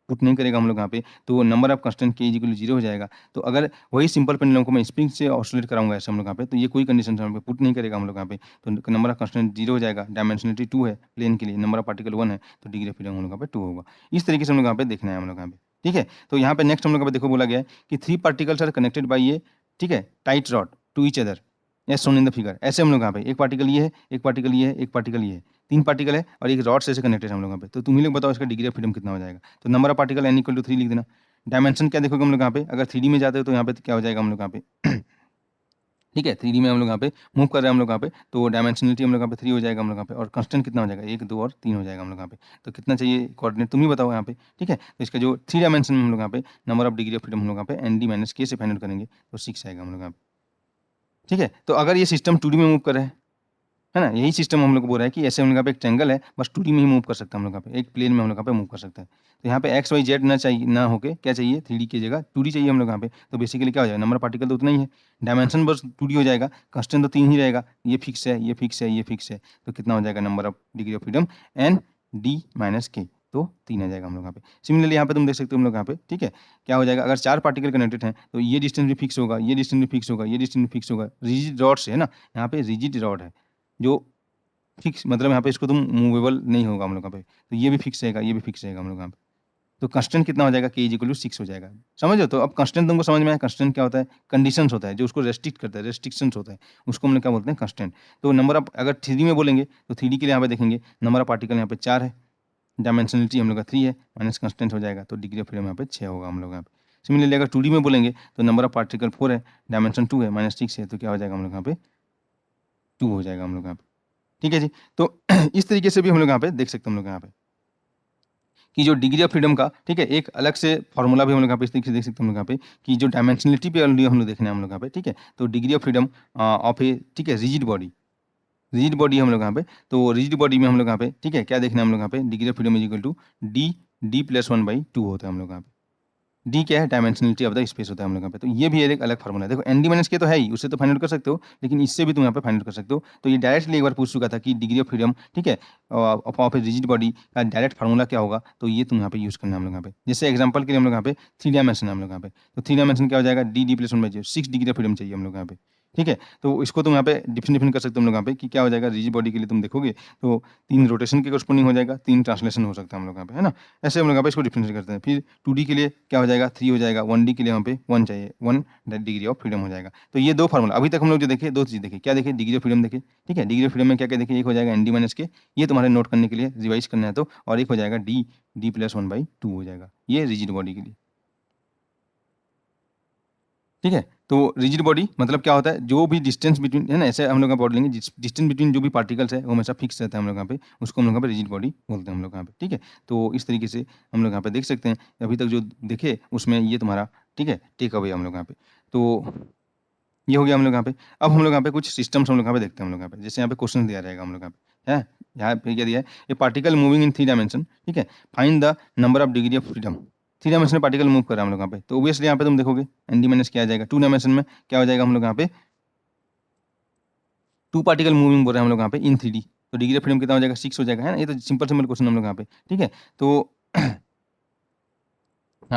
पुट नहीं करेगा हम लोग यहाँ पे, तो number of constant K equal 0 हो जाएगा। तो अगर वही सिंपल पेंडुलम को मैं स्प्रिंग से ऑसिलेट कराऊंगा ऐसे हम लोग यहाँ पे, तो ये कोई कंडीशन यहाँ पे पुट नहीं करेगा हम लोग यहाँ पे, तो नंबर ऑफ कंस्टेंट 0 हो जाएगा। डायमेंशनलिटी 2 है प्लेन के लिए, नंबर ऑफ पार्टिकल 1 है, तो डिग्री ऑफ फ्रीडम हम लोग यहाँ पे 2 होगा। इस तरीके से हम लोग यहाँ पे देखना है हम लोग यहाँ पे, ठीक है? तो यहाँ पे नेक्स्ट हम लोग यहाँ पे देखो बोला गया है कि 3 पार्टिकल्स आर कनेक्टेड बाय ये, ठीक है, tight rod to each other as shown in the figure. ऐसे हम लोग यहाँ पे एक पार्टिकल ये है, एक पार्टिकल ये है, एक पार्टिकल ये है, 3 पार्टिकल है और एक रॉड से ऐसे कनेक्टेड है हम लोग यहाँ पे। तो तुम ही लोग बताओ इसका डिग्री ऑफ फ्रीडम कितना हो जाएगा। तो number of particle N equal to 3 लिख देना। डायमेंशन क्या देखोगे हम लोग यहाँ पे, अगर 3D में जाते हो तो यहाँ पे क्या हो जाएगा हम लोग यहाँ पे ठीक है, 3D में हम लोग यहाँ पे मूव कर रहे हैं हम लोग यहाँ पे, तो डायमेंशनलिटी हम लोग यहाँ पे 3 हो जाएगा हम लोग यहाँ पे, और कांस्टेंट कितना हो जाएगा 1, 2 और 3 हो जाएगा हम लोग यहाँ पे। तो कितना चाहिए कोऑर्डिनेट तुम ही बताओ यहाँ पे, ठीक है? तो इसका जो 3 डायमेंशन में हम लोग यहाँ पे number of degree of freedom हम लोग यहाँ पे एनडी माइनस के से फाइंड आउट करेंगे, तो 6 आएगा हम लोग यहाँ पे, ठीक है? तो अगर ये सिस्टम 2D में मूव कर रहा है ना? यही सिस्टम हम लोग को बोल रहा है कि ऐसे हम लोग यहाँ पे एक ट्रायंगल है, बस 2D में ही मूव कर सकता है हम लोग यहाँ पे, एक प्लेन में हम लोग यहाँ पे मूव कर सकता है। तो यहाँ पे एक्स, वाई, जेड ना चाहिए, ना होके क्या चाहिए 3D की जगह 2D चाहिए हम लोग यहाँ पे। तो बेसिकली क्या हो जाएगा, नंबर ऑफ पार्टिकल तो उतना ही है, डायमेंशन बस 2D हो जाएगा, कांस्टेंट तो 3 ही रहेगा, ये फिक्स है, ये फिक्स है, ये फिक्स है। तो कितना हो जाएगा number of degree of freedom N D minus K, तो 3 आ जाएगा हम लोग यहाँ पे। सिमिलरली यहाँ पे तुम देख सकते हो हम लोग यहाँ पे, ठीक है? क्या हो जाएगा, अगर 4 पार्टिकल कनेक्टेड हैं तो ये डिस्टेंस भी फिक्स होगा, ये डिस्टेंस भी फिक्स होगा, ये डिस्टेंस भी फिक्स होगा। रिजिड रॉड से है ना, यहाँ पे रिजिड रॉड है, जो फिक्स मतलब यहाँ पे इसको तुम मूवेबल नहीं होगा हम लोग यहाँ पे, तो ये भी फिक्स रहेगा, ये भी फिक्स रहेगा हम लोग यहाँ पे। तो कांस्टेंट कितना हो जाएगा, के इज इक्वल टू 6 हो जाएगा। समझ रहे हो? तो अब कांस्टेंट तुमको समझ में आया, कांस्टेंट क्या होता है, कंडीशंस होता है जो उसको रेस्ट्रिक्ट करता है, रेस्ट्रिक्शंस होता है, उसको हम लोग क्या बोलते हैं, कांस्टेंट। तो नंबर ऑफ अगर 3D में बोलेंगे तो 3D के लिए यहाँ पे देखेंगे नंबर ऑफ पार्टिकल यहाँ पे 4 है, डायमेंशनलिटी हम लोग का 3 है, माइनस कांस्टेंट हो जाएगा, तो डिग्री ऑफ फ्रीडम यहाँ पे 6 होगा हम लोग यहाँ पे। सिमिलरली अगर 2D में बोलेंगे तो नंबर ऑफ पार्टिकल 4 है, डायमेंशन 2 है, माइनस 6 है, तो क्या हो जाएगा हम लोग यहाँ पे 2 हो जाएगा हम लोग यहाँ पे। ठीक है जी? तो इस तरीके से भी हम लोग यहाँ पे देख सकते हैं हम लोग यहाँ पे कि जो डिग्री ऑफ फ्रीडम का, ठीक है, एक अलग से फॉर्मूला भी हम लोग यहाँ पे इस तरीके से देख सकते हैं हम लोग यहाँ पे कि जो डायमेंशनलिटी पे ऑलरेडी हम लोग देखना है हम लोग यहाँ पे, ठीक है? तो डिग्री ऑफ फ्रीडम ऑफ ए, ठीक है, रिजिड बॉडी हम लोग यहाँ पे, तो रिजिड बॉडी में हम लोग यहाँ पे, ठीक है, क्या देखना है हम लोग यहाँ पे, degree of freedom is equal to D plus 1/2 होता है हम लोग यहाँ पे। डी क्या है, डायमेंशनलिटी ऑफ द स्पेस होता है हम लोग यहाँ पे। तो ये भी एक अलग फार्मूला है। देखो एन डी माइनस के तो है ही, उससे तो फाइंड आउट कर सकते हो, लेकिन इससे भी तुम यहाँ पे फाइंड आउट कर सकते हो। तो ये डायरेक्टली एक बार पूछ चुका था कि डिग्री ऑफ फ्रीडम, ठीक है, ऑफ ए रिजिड बॉडी का डायरेक्ट फार्मूला क्या होगा, तो ये तुम यहाँ पे यूज करना है हम लोग यहाँ पे। जैसे एग्जाम्पल के लिए हम लोग यहाँ पे 3 डायमेंशन है हम लोग यहाँ पे, तो 3 डायमेंशन क्या हो जाएगा, D plus 1/0, 6 degree of freedom चाहिए हम लोग यहाँ पे, ठीक है? तो इसको तुम यहाँ पे डिफरेंट कर सकते हो हम लोग यहाँ पे कि क्या हो जाएगा, रिजिड बॉडी के लिए तुम देखोगे तो 3 रोटेशन के कॉरस्पॉन्डिंग हो जाएगा, 3 ट्रांसलेशन हो सकता है हम लोग यहाँ पे, है ना? ऐसे हम लोग यहाँ पे इसको डिफरेंशिएट करते हैं। फिर 2D के लिए क्या हो जाएगा, 3 हो जाएगा, 1D के लिए वहाँ पे 1 चाहिए, 1 डिग्री ऑफ फ्रीडम हो जाएगा। तो ये 2 फार्मूला अभी तक हम लोग जो देखे, 2 चीज़ देखे। क्या देखे, डिग्री ऑफ फ्रीडम देखे, ठीक है? डिग्री ऑफ फ्रीडम में क्या-क्या देखे, एक हो जाएगा एनडी माइनस के, ये तुम्हारे नोट करने के लिए, रिवाइज़ करना है तो, और एक हो जाएगा डी प्लस 1/2 हो जाएगा, ये रिजिड बॉडी के लिए। ठीक है? तो रिजिड बॉडी मतलब क्या होता है, जो भी डिस्टेंस बिटवीन, है ना, ऐसे हम लोग का बॉडी लेंगे, डिस्टेंस बिटवीन जो भी पार्टिकल्स है वो हमेशा फिक्स रहता है हम लोग यहाँ पे, उसको हम लोग यहाँ पे रिजिड बॉडी बोलते हैं हम लोग यहाँ पे, ठीक है? तो इस तरीके से हम लोग यहाँ पे देख सकते हैं, अभी तक जो देखे उसमें ये तुम्हारा, ठीक है, टेक अवे हम लोग यहाँ पे। तो ये हो गया हम लोग यहाँ पे। अब हम लोग यहाँ पे कुछ सिस्टम्स हम लोग यहाँ पे देखते हैं हम लोग यहाँ पे। जैसे यहाँ पे क्वेश्चन दिया रहेगा हम लोग यहाँ पे, है? यहाँ पे क्या दिया है? ए पार्टिकल मूविंग इन 3 डायमेंशन, ठीक है? Find the number of degree of freedom. 3 dimensional particle move कर रहा है हम लोग यहाँ पे। तो ऑब्वियसली यहाँ पे तुम देखोगे एन डी माइनस क्या आ जाएगा? 2 डायमेंशन में क्या हो जाएगा हम लोग यहाँ पे? 2 पार्टिकल मूविंग बोल रहे हैं हम लोग यहाँ पे इन 3D। तो डिग्री ऑफ फ्रीडम कितना हो जाएगा? 6 हो जाएगा, है ना? ये तो सिंपल क्वेश्चन हम लोग यहाँ पे, ठीक है? तो यहाँ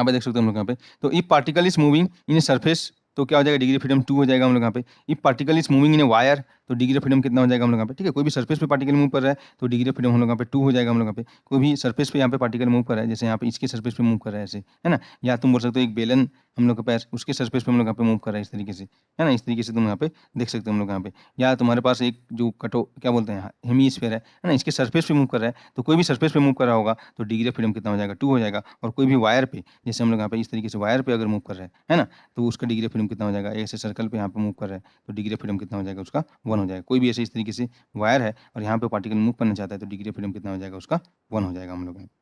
पे देख सकते हो हम लोग यहाँ पे। तो if particle is moving in a surface, तो क्या हो जाएगा, डिग्री ऑफ फ्रीडम 2 हो जाएगा हम लोग यहाँ पे। If particle is moving in a wire, तो डिग्री ऑफ फ्रीडम कितना हो जाएगा हम लोग यहाँ पे, ठीक है? कोई भी सरफेस पे पार्टिकल मूव कर रहा है तो डिग्री ऑफ फ्रीडम हम लोग यहाँ पे 2 हो जाएगा हम लोग यहाँ पे। कोई भी सरफेस पे यहाँ पे पार्टिकल मूव कर रहा है, जैसे यहाँ पे इसके सरफेस पे मूव कर रहा है ऐसे, है ना? या तुम बोल सकते हो एक बेलन हम लोग के पास, उसके सरफेस पे हम लोग यहाँ पे मूव कर रहा है इस तरीके से, है ना? इस तरीके से तुम यहाँ पे देख सकते हो हम लोग यहाँ पे। या तुम्हारे पास एक जो क्या बोलते हैं, हेमीस्फीयर है ना? इसके सरफेस पे मूव कर रहा है, तो कोई भी सरफेस पे मूव कर रहा होगा तो डिग्री ऑफ फ्रीडम कितना हो जाएगा, 2 हो जाएगा। और कोई भी वायर पे, जैसे हम लोग यहाँ पे इस तरीके से वायर पे अगर मूव कर रहे हैं, है ना? तो उसका डिग्री ऑफ फ्रीडम कितना हो जाएगा, ऐसे सर्कल पे यहाँ पे मूव कर रहा है तो डिग्री ऑफ फ्रीडम कितना हो जाएगा उसका, 1 हो जाएगा। कोई भी ऐसे इस तरीके से वायर है और यहाँ पे पार्टिकल मूव करना चाहता है तो डिग्री ऑफ फ्रीडम कितना हो जाएगा उसका, 1 हो जाएगा हम लोग यहाँ पे।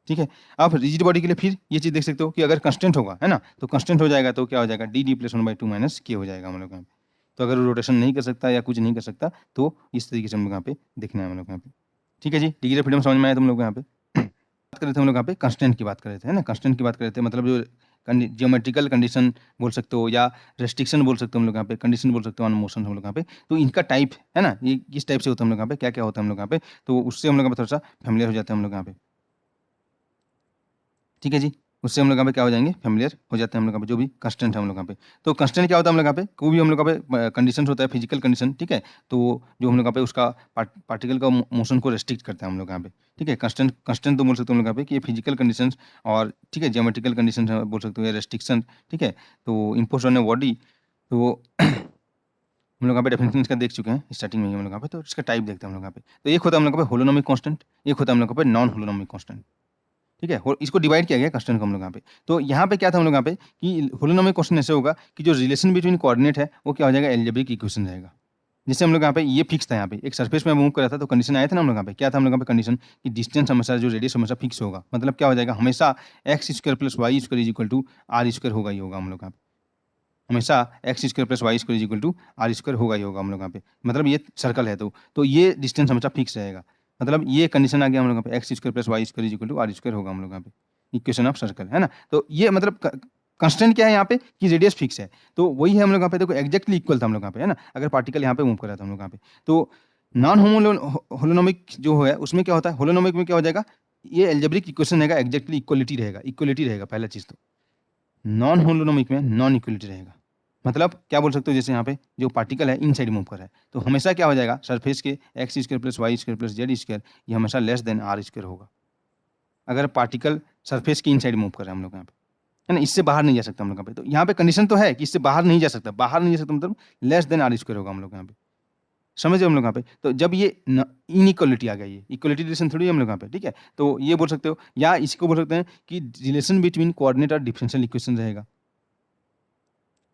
ठीक है? आप रिजिड बॉडी के लिए फिर ये चीज़ देख सकते हो कि अगर कांस्टेंट होगा, है ना? तो कांस्टेंट हो जाएगा तो क्या हो जाएगा, डी प्लस 1/2 माइनस के हो जाएगा हम लोग यहाँ पे। तो अगर वो रोटेशन नहीं कर सकता या कुछ नहीं कर सकता तो इस तरीके से हम लोग यहाँ पे देखना है हम लोग यहाँ पे। ठीक है जी? डिग्री ऑफ फ्रीडम समझ में आया तुम लोग को यहाँ पे? बात कर रहे थे हम लोग यहाँ पे कांस्टेंट की बात कर रहे थे, है ना? कांस्टेंट की बात कर रहे थे, मतलब जो ज्योमेट्रिकल कंडीशन बोल सकते हो या रेस्ट्रिक्शन बोल सकते हो हम लोग यहाँ पे, कंडीशन बोल सकते हो ऑन मोशन हम लोग यहाँ पे। तो इनका टाइप, है ना? ये किस टाइप से होता है हम लोग यहाँ पे, क्या-क्या होता है हम लोग यहाँ पे, तो उससे हम लोग यहाँ पे थोड़ा-सा फ़ैमिलियर हो जाते हैं हम लोग यहाँ पे। ठीक है जी? उससे हम लोग यहाँ पे क्या हो जाएँगे, फ़ैमिलियर हो जाते हैं हम लोग यहाँ पे, जो भी कांस्टेंट है हम लोग यहाँ पे। तो कांस्टेंट क्या होता है हम लोग यहाँ पे, कोई भी हम लोग यहाँ पे कंडीशंस होता है, फिजिकल कंडीशन, ठीक है? तो जो हम लोग यहाँ पे उसका पार्टिकल का मोशन को रेस्ट्रिक्ट करता है हम लोग यहाँ पे, ठीक है? कांस्टेंट कांस्टेंट तो बोल सकते हो हम लोग यहाँ पे कि ये फिजिकल कंडीशंस और, ठीक है, ज्योमेट्रिकल कंडीशंस है बोल सकते हो, या रेस्ट्रिक्शन, ठीक है? तो इम्पोज्ड ऑन अ बॉडी, तो हम लोग यहाँ पे डेफिनेशन इसका देख चुके हैं स्टार्टिंग में ही हम लोग यहाँ पे। तो इसका टाइप देखते हैं हम लोग यहाँ पे। तो एक होता है हम लोग यहाँ पे होलोनोमिक कांस्टेंट, एक होता है हम लोग यहाँ पे नॉन होलोनोमिक कांस्टेंट। ठीक है, इसको डिवाइड किया गया कंस्टेंट को हम लोग यहाँ पे। तो यहाँ पे क्या था हम लोग यहाँ पे कि होलोनोमिक क्वेश्चन ऐसे होगा कि जो रिलेशन बिटवीन कोऑर्डिनेट है वो क्या हो जाएगा, एल्जेब्रिक इक्वेशन रहेगा। जैसे हम लोग यहाँ पे ये फिक्स था, यहाँ पे एक सरफेस में मूव कर रहा था तो कंडीशन आया था ना हम लोग यहाँ पे, क्या था हम लोग यहाँ पे कंडीशन कि डिस्टेंस हमेशा जो रेडियस हमेशा फिक्स होगा, मतलब क्या हो जाएगा, हमेशा x square plus y square is equal to r square होगा ही होगा हम लोग यहाँ पे, हमेशा x square plus y square is equal to r square होगा ही होगा हम लोग यहाँ पे, मतलब ये सर्कल है तो ये डिस्टेंस हमेशा फिक्स रहेगा, मतलब ये कंडीशन आ गया हम लोग यहाँ पे, x square plus y square is equal to r square होगा हम लोग यहाँ पे, इक्वेशन ऑफ सर्कल है ना। तो ये मतलब कंस्टेंट क्या है यहाँ पे कि रेडियस फिक्स है, तो वही है हम लोग यहाँ पे, देखो एग्जैक्टली इक्वल था हम लोग यहाँ पे, है ना, अगर पार्टिकल यहाँ पे मूव कर रहा था हम लोग यहाँ पे। तो नॉन होलोनोमिक जो है उसमें क्या होता है, होलोनोमिक में क्या हो जाएगा, ये एल्जेब्रिक इक्वेशन रहेगा, एग्जैक्टली इक्वलिटी रहेगा पहला चीज। तो नॉन होलोनोमिक में नॉन इक्वलिटी रहेगा, मतलब क्या बोल सकते हो, जैसे यहाँ पे जो पार्टिकल है इनसाइड मूव कर रहा है तो हमेशा क्या हो जाएगा, सरफेस के x square plus y square plus z square ये हमेशा लेस देन आर स्क्वायर होगा, अगर पार्टिकल सरफेस के इनसाइड मूव कर रहा है हम लोग यहाँ पे, है ना, इससे बाहर नहीं जा सकता हम लोग यहाँ पे। तो यहाँ पे कंडीशन तो है कि इससे बाहर नहीं जा सकता, मतलब लेस देन आर स्क्वायर होगा हम लोग यहाँ पे, समझ रहे हो हम लोग यहाँ पे। तो जब ये इनइक्वलिटी आ गया, ये इक्वलिटी रिलेशन थोड़ी है हम लोग यहाँ पे, ठीक है, तो ये बोल सकते हो, या इसको बोल सकते हैं कि रिलेशन बिटवीन कोऑर्डिनेट और डिफरेंशियल इक्वेशन रहेगा,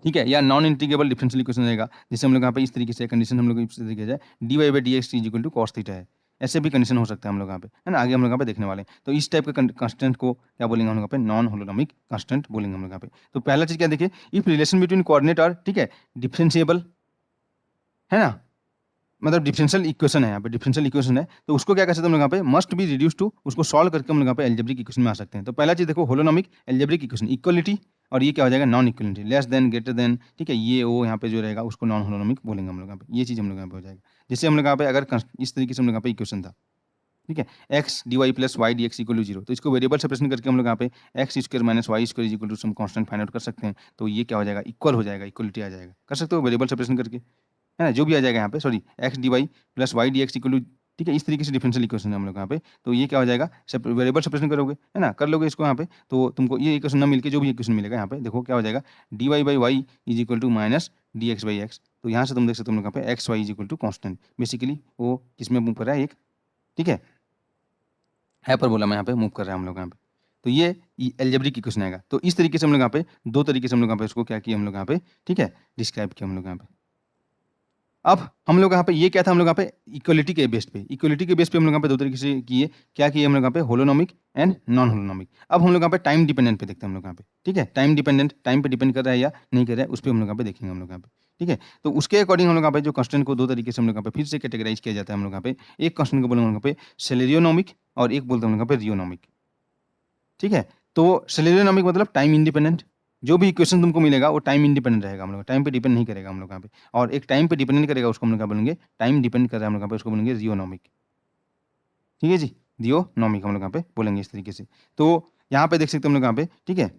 ठीक है, या नॉन इंटीग्रेबल डिफरेंशियल इक्वेशन रहेगा, जैसे हम लोग यहाँ पे इस तरीके से कंडीशन हम लोग इस तरीके से dy by d x is equal to cos theta है, ऐसे भी कंडीशन हो सकता है हम लोग यहाँ पे, है ना, आगे हम लोग यहाँ पे देखने वाले हैं। तो इस टाइप के कंस्टेंट को क्या बोलेंगे हम लोग यहाँ पे, नॉन होलोनोमिक कंस्टेंट बोलेंगे हम लोग यहाँ पे। तो पहला चीज क्या देखिए, इफ रिलेशन बिटवीन कोऑर्डिनेट और, ठीक है, डिफरेंशिएबल, है ना, मतलब डिफरेंशियल इक्वेशन है, यहाँ पे डिफरेंशियल इक्वेशन है, तो उसको क्या कर सकते हैं हम लोग यहाँ पे, मस्ट बी रिड्यूस टू, उसको सॉल्व करके हम लोग यहाँ पे एल्जेब्रिक इक्वेशन में आ सकते हैं। तो पहला चीज देखो, होलोनोमिक एल्जेब्रिक इक्वेशन, इक्वलिटी, और ये क्या हो जाएगा, non equality, less than greater than, ठीक है, ये वो यहाँ पे जो रहेगा उसको नॉन होलोनोमिक बोलेंगे हम लोग यहाँ पे, ये चीज हम लोग यहाँ पे हो जाएगा। जैसे हम लोग यहाँ पे अगर इस तरीके से हम लोग यहाँ पे इक्वेशन था, ठीक है, x d y plus y d x equal to zero, तो इसको वेरिएबल सेपरेशन करके हम लोग यहाँ पे x square minus y square equal to some constant find out कर सकते हैं। तो ये क्या हो जाएगा, इक्वल हो जाएगा, इक्वलिटी आ जाएगा, कर सकते हो वेरिएबल सेपरेशन करके, है ना, जो भी आ जाएगा यहाँ पे, sorry, x d y plus y d x equal to, ठीक है, इस तरीके से डिफरेंशियल इक्वेशन है हम लोग यहाँ पे। तो ये क्या हो जाएगा, सब वेरिएबल सेपरेशन करोगे, है ना, कर लोगे इसको यहाँ पे, तो तुमको ये इक्वेशन ना मिलके जो भी इक्वेशन मिलेगा यहाँ पे, देखो क्या हो जाएगा, d y by y is equal to minus d x by x. तो यहाँ से तुम देख सकते हो हम लोग यहाँ पे x y is equal to constant, basically वो किसमें मूव कर रहा है, एक, ठीक है पर बोला मैं यहाँ पे मूव कर रहा है हम लोग यहाँ पे। तो ये एल्जेब्रिक इक्वेशन आएगा। तो इस तरीके से हम लोग यहाँ पे दो तरीके से हम लोग यहाँ पे उसको क्या किया हम लोग यहाँ पे, ठीक है, डिस्क्राइब किया हम लोग यहाँ पे। अब हम लोग यहाँ पे ये क्या था, हम लोग यहाँ पे इक्वलिटी के बेस पे, इक्वलिटी के बेस पे हम लोग यहाँ पे दो तरीके से किए, क्या किए हम लोग यहाँ पे, होलोनोमिक एंड नॉन होलोनोमिक। अब हम लोग यहाँ पे टाइम डिपेंडेंट पे देखते हैं हम लोग यहाँ पे, ठीक है, टाइम डिपेंडेंट, टाइम पे डिपेंड कर रहा है या नहीं कर रहा है उस पर हम लोग यहाँ पे देखेंगे हम लोग यहाँ पे, ठीक है। तो उसके अकॉर्डिंग हम लोग यहाँ पे जो कंस्टेंट को दो तरीके से हम लोग यहाँ पे फिर से कैटेगराइज किया जाता है हम लोग यहाँ पे, एक कंस्टेंट को बोलेंगे हम लोग यहाँ पे सेलेरियोनोमिक और एक बोलते हैं हम लोग यहाँ पे रियोनोमिक, ठीक है। तो सेलेरियोनोमिक मतलब टाइम इंडिपेंडेंट, जो भी इक्वेशन तुमको मिलेगा वो टाइम इंडिपेंडेंट रहेगा, हम लोग टाइम पे डिपेंड नहीं करेगा हम लोग यहाँ पे। और एक टाइम पे डिपेंडेंट करेगा उसको हम लोग क्या बोलेंगे, टाइम डिपेंड कर रहा है हम लोग यहाँ पे, उसको बोलेंगे रियोनोमिक, ठीक है जी, रियोनोमिक हम लोग यहाँ पे बोलेंगे इस तरीके से। तो यहाँ पे देख सकते हैं हम लोग यहाँ पे, ठीक है,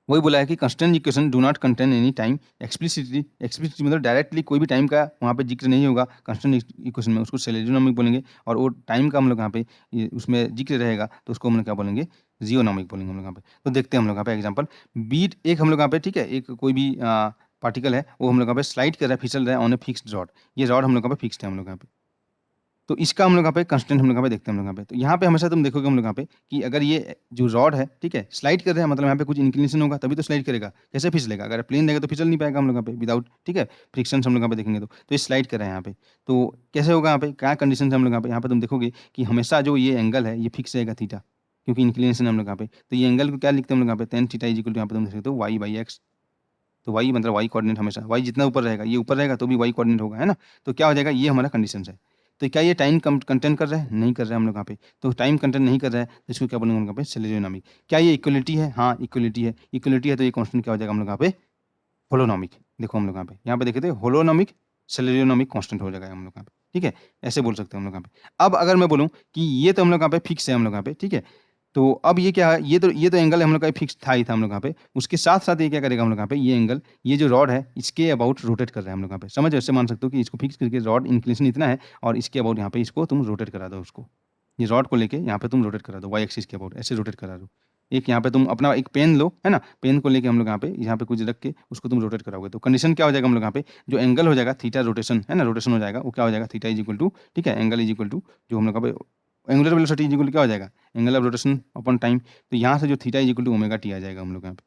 वही बोला है कि constant equation do not contain any time explicitly, explicitly मतलब डायरेक्टली कोई भी टाइम का वहाँ पे जिक्र नहीं होगा कंस्टेंट इक्वेशन में, उसको सेलेरियोनोमिक बोलेंगे। और वो टाइम का हम लोग यहाँ पे उसमें जिक्र रहेगा तो उसको हम लोग क्या बोलेंगे, जियोनोमिक बोलेंगे हम लोग यहाँ पे। तो देखते हैं हम लोग यहाँ पे एग्जाम्पल, बीट एक हम लोग यहाँ पे, ठीक है, एक कोई भी पार्टिकल है वो हम लोग यहाँ पे स्लाइड कर रहा है, फिसल रहा है ऑन ए फिक्स्ड रॉड, ये रॉड हम लोग यहाँ पे फिक्स्ड है हम लोग यहाँ पे। तो इसका हम लोग यहाँ पे कंस्टेंट हम लोग यहाँ पे देखते हैं हम लोग यहाँ पे। तो यहाँ पे हमेशा तुम देखोगे हम लोग यहाँ पे कि अगर ये जो रॉड है, ठीक है, स्लाइड कर रहे हैं, मतलब यहाँ पे कुछ इंक्लिनेशन होगा तभी तो स्लाइड करेगा, कैसे फिसलेगा, अगर प्लेन रहेगा तो फिसल नहीं पाएगा हम लोग यहाँ पे विदाउट, ठीक है, फ्रिक्शन हम लोग यहाँ पे देखेंगे। तो ये स्लाइड कर रहे हैं यहाँ पे, तो कैसे होगा यहाँ पे, क्या कंडीशन है हम लोग यहाँ पे तुम देखोगे कि हमेशा जो ये एंगल है ये फिक्स रहेगा थीटा, क्योंकि इंक्लिनेशन हम लोग यहाँ पे। तो ये एंगल को क्या लिखते हैं हम लोग यहाँ पे, tan theta is equal to यहाँ पे तुम देख सकते हो वाई बाई एक्स। तो वाई मतलब वाई कोऑर्डिनेट, हमेशा वाई जितना ऊपर रहेगा, ये ऊपर रहेगा तो भी वाई कोऑर्डिनेट होगा, है ना। तो क्या हो जाएगा, ये हमारा कंडीशन है। तो क्या ये टाइम कंटेंट कर रहा है, नहीं कर रहा है हम लोग यहाँ पे। तो टाइम कंटेंट नहीं कर रहा है तो इसको क्या बोलेंगे हम लोग यहाँ पे, सेलेरियोनोमिक। क्या ये इक्वलिटी है, हाँ इक्वलिटी है, इक्वलिटी है तो ये कांस्टेंट क्या हो जाएगा हम लोग यहाँ पे, होलोनोमिक। देखो हम लोग यहाँ पे देखे थे होलोनोमिक सेलेरियोनोमिक कांस्टेंट हो जाएगा हम लोग यहाँ पे, ठीक है, ऐसे बोल सकते हैं हम लोग यहाँ पे। अब अगर मैं बोलूँ कि ये तो हम लोग यहाँ पे फिक्स है हम लोग यहाँ पे, ठीक है, तो अब ये क्या है, ये तो एंगल हम लोग का फिक्स था ही था हम लोग यहाँ पे। उसके साथ साथ ये क्या करेगा हम लोग यहाँ पे, ये एंगल, ये जो रॉड है इसके अबाउट रोटेट कर रहा है हम लोग यहाँ पे, समझ, ऐसे मान सकते हो कि इसको फिक्स करके रॉड इंक्लिनेशन इतना है और इसके अबाउट यहाँ पे इसको तुम रोटेट करा दो, उसको ये रॉड को लेके यहाँ पे तुम रोटेट करा दो वाई एक्सिस के अबाउट, ऐसे रोटेट करा दो। एक यहाँ पे तुम अपना एक पेन लो, है ना, पेन को लेके हम लोग यहाँ पे कुछ रख के उसको तुम रोटेट कराओगे तो कंडीशन क्या हो जाएगा हम लोग यहाँ पे, जो एंगल हो जाएगा थीटा रोटेशन, है ना, रोटेशन हो जाएगा, वो क्या हो जाएगा, थीटा इज इक्वल टू, ठीक है, एंगल इज इक्वल टू जो हम लोग यहाँ पे angular velocity is equal to क्या हो जाएगा, angle of rotation upon time. तो यहाँ से जो theta is equal to omega T आ जाएगा हम लोग यहाँ पे।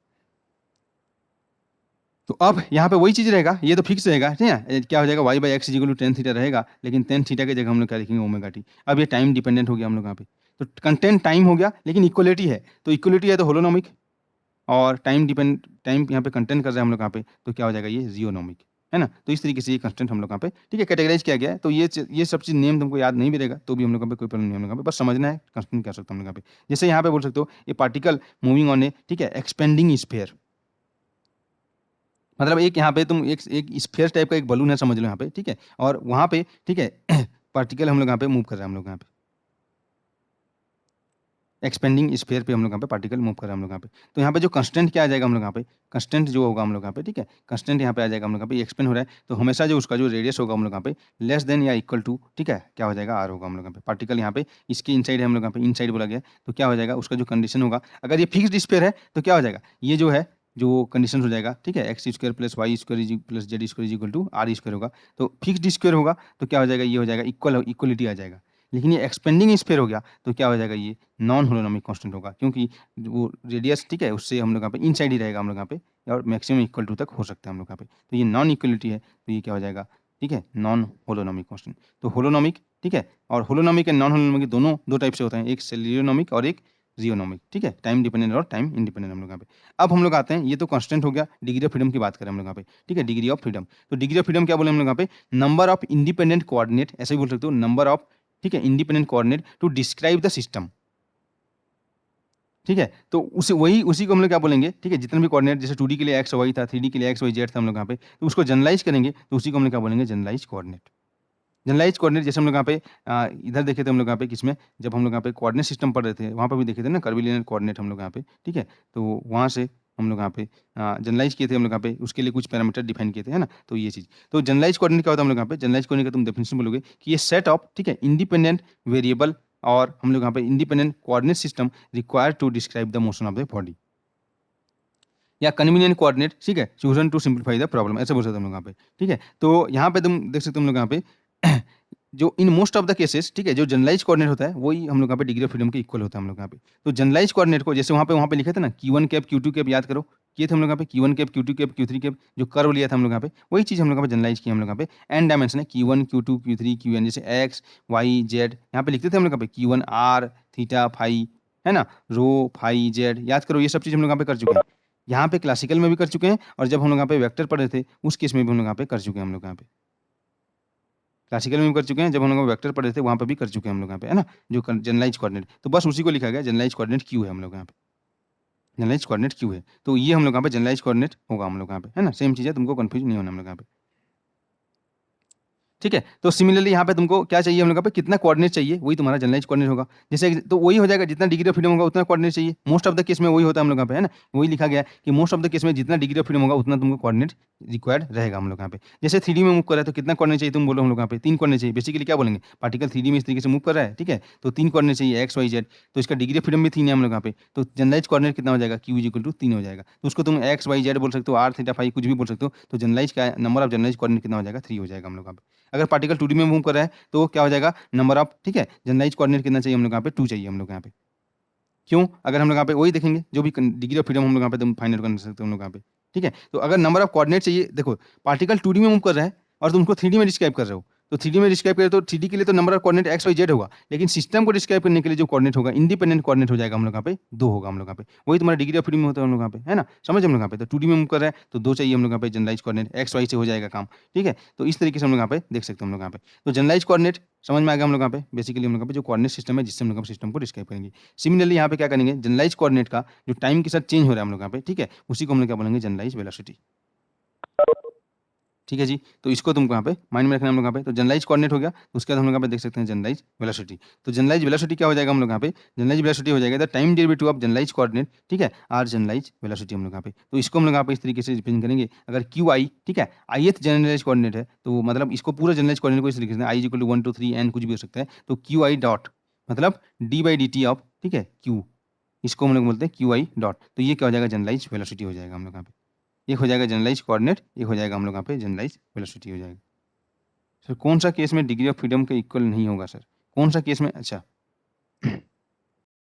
तो अब यहाँ पे वही चीज़ रहेगा, ये तो फिक्स रहेगा, ठीक है। क्या हो जाएगा, y by x is equal to tan theta रहेगा, लेकिन टेन थीटा की जगह हम लोग क्या लिखेंगे, ओमेगा टी। अब ये टाइम डिपेंडेंट हो गया हम लोग यहाँ पे। तो कंटेंट टाइम हो गया, लेकिन इक्वलिटी है, तो इक्वलिटी है तो होलोनोमिक, और टाइम यहाँ पे कंटेंट कर रहे हैं हम लोग यहाँ पे, तो क्या हो जाएगा, ये जियोनोमिक, है ना। तो इस तरीके से ये कंस्टेंट हम लोग यहाँ पे, ठीक है, कैटेगराइज किया गया है। तो ये सब चीज़ नेम तुमको याद नहीं भी रहेगा तो भी हम लोग यहाँ पे कोई प्रॉब्लम नहीं है, हम लोग यहाँ पे बस समझना है कंस्टेंट क्या सकते हैं हम लोग यहाँ पे। जैसे यहाँ पे बोल सकते हो, ये पार्टिकल मूविंग ऑन ए, ठीक है, एक्सपेंडिंग स्फीयर, मतलब एक यहाँ पे तुम एक स्फीयर टाइप का एक बलून है समझ लो यहाँ पे, ठीक है, और वहाँ पे, ठीक है, पार्टिकल हम लोग यहाँ पे मूव कर रहे हैं, हम लोग यहाँ पे एक्सपेंडिंग स्फीयर पे हम लोग यहाँ पे पार्टिकल मूव कर रहे हैं हम लोग यहाँ पे। तो यहाँ पे जो कंस्टेंट क्या आ जाएगा हम लोग यहाँ पे, कंस्टेंट जो होगा हम लोग यहाँ पे, ठीक है, कंस्टेंट यहाँ पे आ जाएगा हम लोग यहाँ पे, एक्सपेंड हो रहा है तो हमेशा जो उसका जो रेडियस होगा हम लोग यहाँ पे लेस देन या इक्वल टू, ठीक है, क्या हो जाएगा, आर होगा हम लोग यहाँ पे। पार्टिकल यहाँ पे इसके इनसाइड है हम लोग यहाँ पे, इनसाइड बोला गया, तो क्या हो जाएगा, उसका जो कंडीशन होगा, अगर ये फिक्स्ड स्फीयर है तो क्या हो जाएगा, ये जो है जो कंडीशन हो जाएगा, ठीक है, x square plus y square is plus z square is equal to r square होगा। तो फिक्स्ड स्क्वायर होगा तो क्या हो जाएगा, ये हो जाएगा इक्वलिटी आ जाएगा। लेकिन ये एक्सपेंडिंग स्फीयर हो गया तो क्या हो जाएगा, ये नॉन होलोनोमिक कांस्टेंट होगा, क्योंकि वो रेडियस, ठीक है, उससे हम लोग यहाँ पे इनसाइड ही रहेगा हम लोग यहाँ पे, और मैक्सिमम इक्वल टू तक हो सकता है हम लोग यहाँ पे। तो ये नॉन इक्वलिटी है, तो ये क्या हो जाएगा, ठीक है, नॉन होलोनोमिक कांस्टेंट। तो होलोनोमिक, ठीक है, और होलोनोमिक एंड नॉन होलोनोमिक दोनों दो टाइप से होते हैं, एक सेलियोनोमिक और एक जियोनोमिक, ठीक है, टाइम डिपेंडेंट और टाइम इंडिपेंडेंट हम लोग यहाँ पे। अब हम लोग आते हैं, ये तो कांस्टेंट हो गया, डिग्री ऑफ फ्रीडम की बात करें हम लोग यहाँ पे, ठीक है, डिग्री ऑफ फ्रीडम। तो डिग्री ऑफ फ्रीडम क्या बोले हम लोग यहाँ पे, नंबर ऑफ इंडिपेंडेंट कोऑर्डिनेट, ऐसे भी बोल सकते हो, नंबर ऑफ, ठीक है, independent coordinate to describe the system, ठीक है। तो उसी को हम लोग क्या बोलेंगे, ठीक है, जितने भी कोऑर्डिनेट, जैसे 2D के लिए एक्स वाई था, 3D के लिए एक्स वाई जेड था हम लोग यहाँ पे, तो उसको जनरलाइज करेंगे तो उसी को हम लोग क्या बोलेंगे, जनरलाइज कोऑर्डिनेट। जनरलाइज कोऑर्डिनेट जैसे हम लोग यहाँ पे इधर देखे थे हम लोग यहाँ पे, किसमें, जब हम लोग यहाँ पे कोऑर्डिनेट सिस्टम पढ़ रहे थे वहाँ पे भी देखे थे ना, कर्वीलिनियर कोऑर्डिनेट हम लोग यहाँ पे, ठीक है। तो वहाँ से हम लोग यहाँ पे जनरलाइज किए थे हम लोग यहाँ पे, उसके लिए कुछ पैरामीटर डिफाइन किए थे, है ना। तो ये चीज़, तो जनरलाइज कोऑर्डिनेट क्या होता है हम लोग यहाँ पे, जनरलाइज कोऑर्डिनेट का तुम डेफिनेशन बोलोगे कि ये सेट ऑफ, ठीक है, इंडिपेंडेंट वेरिएबल, और हम लोग यहाँ पे independent coordinate system required to describe the motion of the body, या कन्वीनियंट कोऑर्डिनेट, ठीक है, chosen to simplify the problem, ऐसे बोल सकते हैं हम लोग यहाँ पे, ठीक है। तो यहाँ पे तुम देख सकते हो हम लोग यहाँ पे जो in most of the cases, ठीक है, जो जनरलाइज कोऑर्डिनेट होता है वही हम लोग यहाँ पे डिग्री ऑफ फ्रीडम के इक्वल होता है हम लोग यहाँ पे। तो जनरलाइज कोऑर्डिनेट को जैसे वहाँ पे लिखे थे ना, Q1 कैप Q2 कैप, याद करो, किए थे हम लोग यहाँ पे Q1 cap Q2 cap Q3 cap, जो कर्व लिया था हम लोग यहाँ पे, वही चीज़ हम लोग यहाँ पे जनरलाइज किया हम लोग यहाँ पे। एन डायमेंशन है, Q1 Q2 Q3 Qn, जैसे एक्स वाई जेड यहाँ पे लिखते थे हम लोग यहाँ पे, Q1 R थीटा फाई, है ना, रो फाई जेड, याद करो, ये सब चीज़ हम लोग यहाँ पे कर चुके हैं। यहाँ पे क्लासिकल में भी कर चुके हैं, और जब हम लोग यहाँ पे वेक्टर पढ़ रहे थे उस केस में भी हम लोग यहाँ पे कर चुके हैं हम लोग यहाँ पे। क्लासिकल में भी कर चुके हैं, जब हम लोग वेक्टर पढ़े थे वहाँ पे भी कर चुके हैं हम लोग यहाँ पे, है ना, जो जनरलाइज कोऑर्डिनेट, तो बस उसी को लिखा गया, जनरलाइज कोऑर्डिनेट क्यू है हम लोग यहाँ पे, जनरलाइज कोऑर्डिनेट क्यू है। तो ये हम लोग यहाँ पे जनरलाइज कोऑर्डिनेट होगा हम लोग यहाँ पे, है ना, सेम चीज़ है, तुमको कंफ्यूज नहीं होना हम लोग यहाँ पे, ठीक है। तो सिमिलरली यहाँ पे तुमको क्या चाहिए हम लोग पे, कितना कोऑर्डिनेट चाहिए, वही तुम्हारा जनरलाइज कोऑर्डिनेट होगा। जैसे तो वही हो जाएगा, जितना डिग्री ऑफ फ्रीडम होगा उतना कोऑर्डिनेट चाहिए, मोस्ट ऑफ द केस में वही होता है हम लोग यहाँ पे, है ना। वही लिखा गया है कि मोस्ट ऑफ द केस में जितना डिग्री ऑफ फ्रीडम होगा उतना तुमको कोऑर्डिनेट रिक्वायर्ड रहेगा हम लोग यहाँ पे। जैसे 3D में मूव कर रहा है तो कितना कोऑर्डिनेट चाहिए, तुम बोलो हम लोग यहाँ पे 3 कोऑर्डिनेट चाहिए। बेसिकली क्या बोलेंगे, पार्टिकल 3D में इस तरीके से मूव कर रहा है, ठीक है, तो 3 कोऑर्डिनेट चाहिए, एक्स वाई जेड, तो इसका डिग्री ऑफ फ्रीडम भी 3 है हम लोग यहाँ पे। तो जनरलाइज कोऑर्डिनेट कितना हो जाएगा, क्यू इज इक्वल टू 3 हो जाएगा। तो उसको तुम एक्स वाई जेड बोल सकते हो, आर थीटा फाई कुछ भी बोल सकते हो। तो जनरलाइज का नंबर ऑफ जनरलाइज कोऑर्डिनेट कितना हो जाएगा, 3 हो जाएगा हम लोग यहाँ पे। अगर पार्टिकल 2D में मूव कर रहा है तो क्या हो जाएगा, नंबर ऑफ, ठीक है, जनरलाइज कोऑर्डिनेट कितना चाहिए हम लोग यहाँ पे, 2 चाहिए हम लोग यहाँ पे। क्यों, अगर हम लोग यहाँ पे वही देखेंगे, जो भी डिग्री ऑफ फ्रीडम हम लोग यहाँ पे तुम फाइंड आउट कर सकते हो हम लोग यहाँ पे, ठीक है। तो अगर नंबर ऑफ कोऑर्डिनेट चाहिए, देखो पार्टिकल 2D में मूव कर रहा है और तुम उसको 3D में डिस्क्राइब कर रहे हो, तो 3D में डिस्क्राइब करें तो 3D के लिए तो number of coordinate x y z होगा, लेकिन सिस्टम को डिस्क्राइब करने के लिए जो कोऑर्डिनेट होगा, इंडिपेंडेंट कोऑर्डिनेट हो जाएगा हम लोग यहाँ पे, 2 होगा हम लोग यहाँ पे। वही तुम्हारा डिग्री ऑफ फ्रीडम होता है हम लोग यहाँ पे, है ना, समझ हम लोग यहाँ पे। तो 2D में मूव कर रहा है तो 2 चाहिए हम लोग यहाँ पे, जनरलाइज कोऑर्डिनेट एक्स वाई से हो जाएगा काम, ठीक है। तो इस तरीके से हम लोग यहाँ पे देख सकते हैं हम लोग यहाँ पे। तो जनरलाइज कोऑर्डिनेट समझ में आ गया हम लोग यहाँ पे, बेसिकली हम लोग यहाँ पे जो कोऑर्डिनेट सिस्टम है जिससे हम लोग सिस्टम को डिस्क्राइब करेंगे। सिमिलरली यहाँ पे क्या करेंगे, जनरलाइज कोऑर्डिनेट का जो टाइम के साथ चेंज हो रहा है हम लोग यहाँ पे, ठीक है, उसी को हम लोग क्या बोलेंगे, जनरलाइज वेलोसिटी, ठीक है जी। तो इसको तुमको यहाँ पे माइंड में रखना है हम लोग यहाँ पे। तो जनरलाइज कोऑर्डिनेट हो गया, तो उसके बाद हम लोग यहाँ पे देख सकते हैं जनरलाइज वेलोसिटी। तो जनरलाइज वेलोसिटी क्या हो जाएगा हम लोग यहाँ पे, जनरलाइज वेलोसिटी हो जाएगा the time derivative of generalise coordinate, ठीक है, आर जनरलाइज वेलोसिटी हम लोग यहाँ पे। तो इसको हम लोग यहाँ पे इस तरीके से रिप्रेजेंट करेंगे, अगर क्यू आई, ठीक है, ith जनरलाइज कोऑर्डिनेट है, तो मतलब इसको पूरा जनरलाइज कोऑर्डिनेट को इस तरीके से आई इक्वल टू 1 2 3 एन कुछ भी हो सकता है, तो क्यू आई डॉट मतलब D by D T of, ठीक है, क्यू, इसको हम लोग बोलते हैं क्यू आई डॉट। तो ये क्या हो जाएगा, जनरलाइज वेलोसिटी हो जाएगा हम लोग यहाँ पे। एक हो जाएगा जनरलाइज कोऑर्डिनेट, एक हो जाएगा हम लोग यहाँ पे जनरलाइज वेलोसिटी हो जाएगा। सर कौन सा केस में डिग्री ऑफ फ्रीडम के इक्वल नहीं होगा सर, कौन सा केस में, अच्छा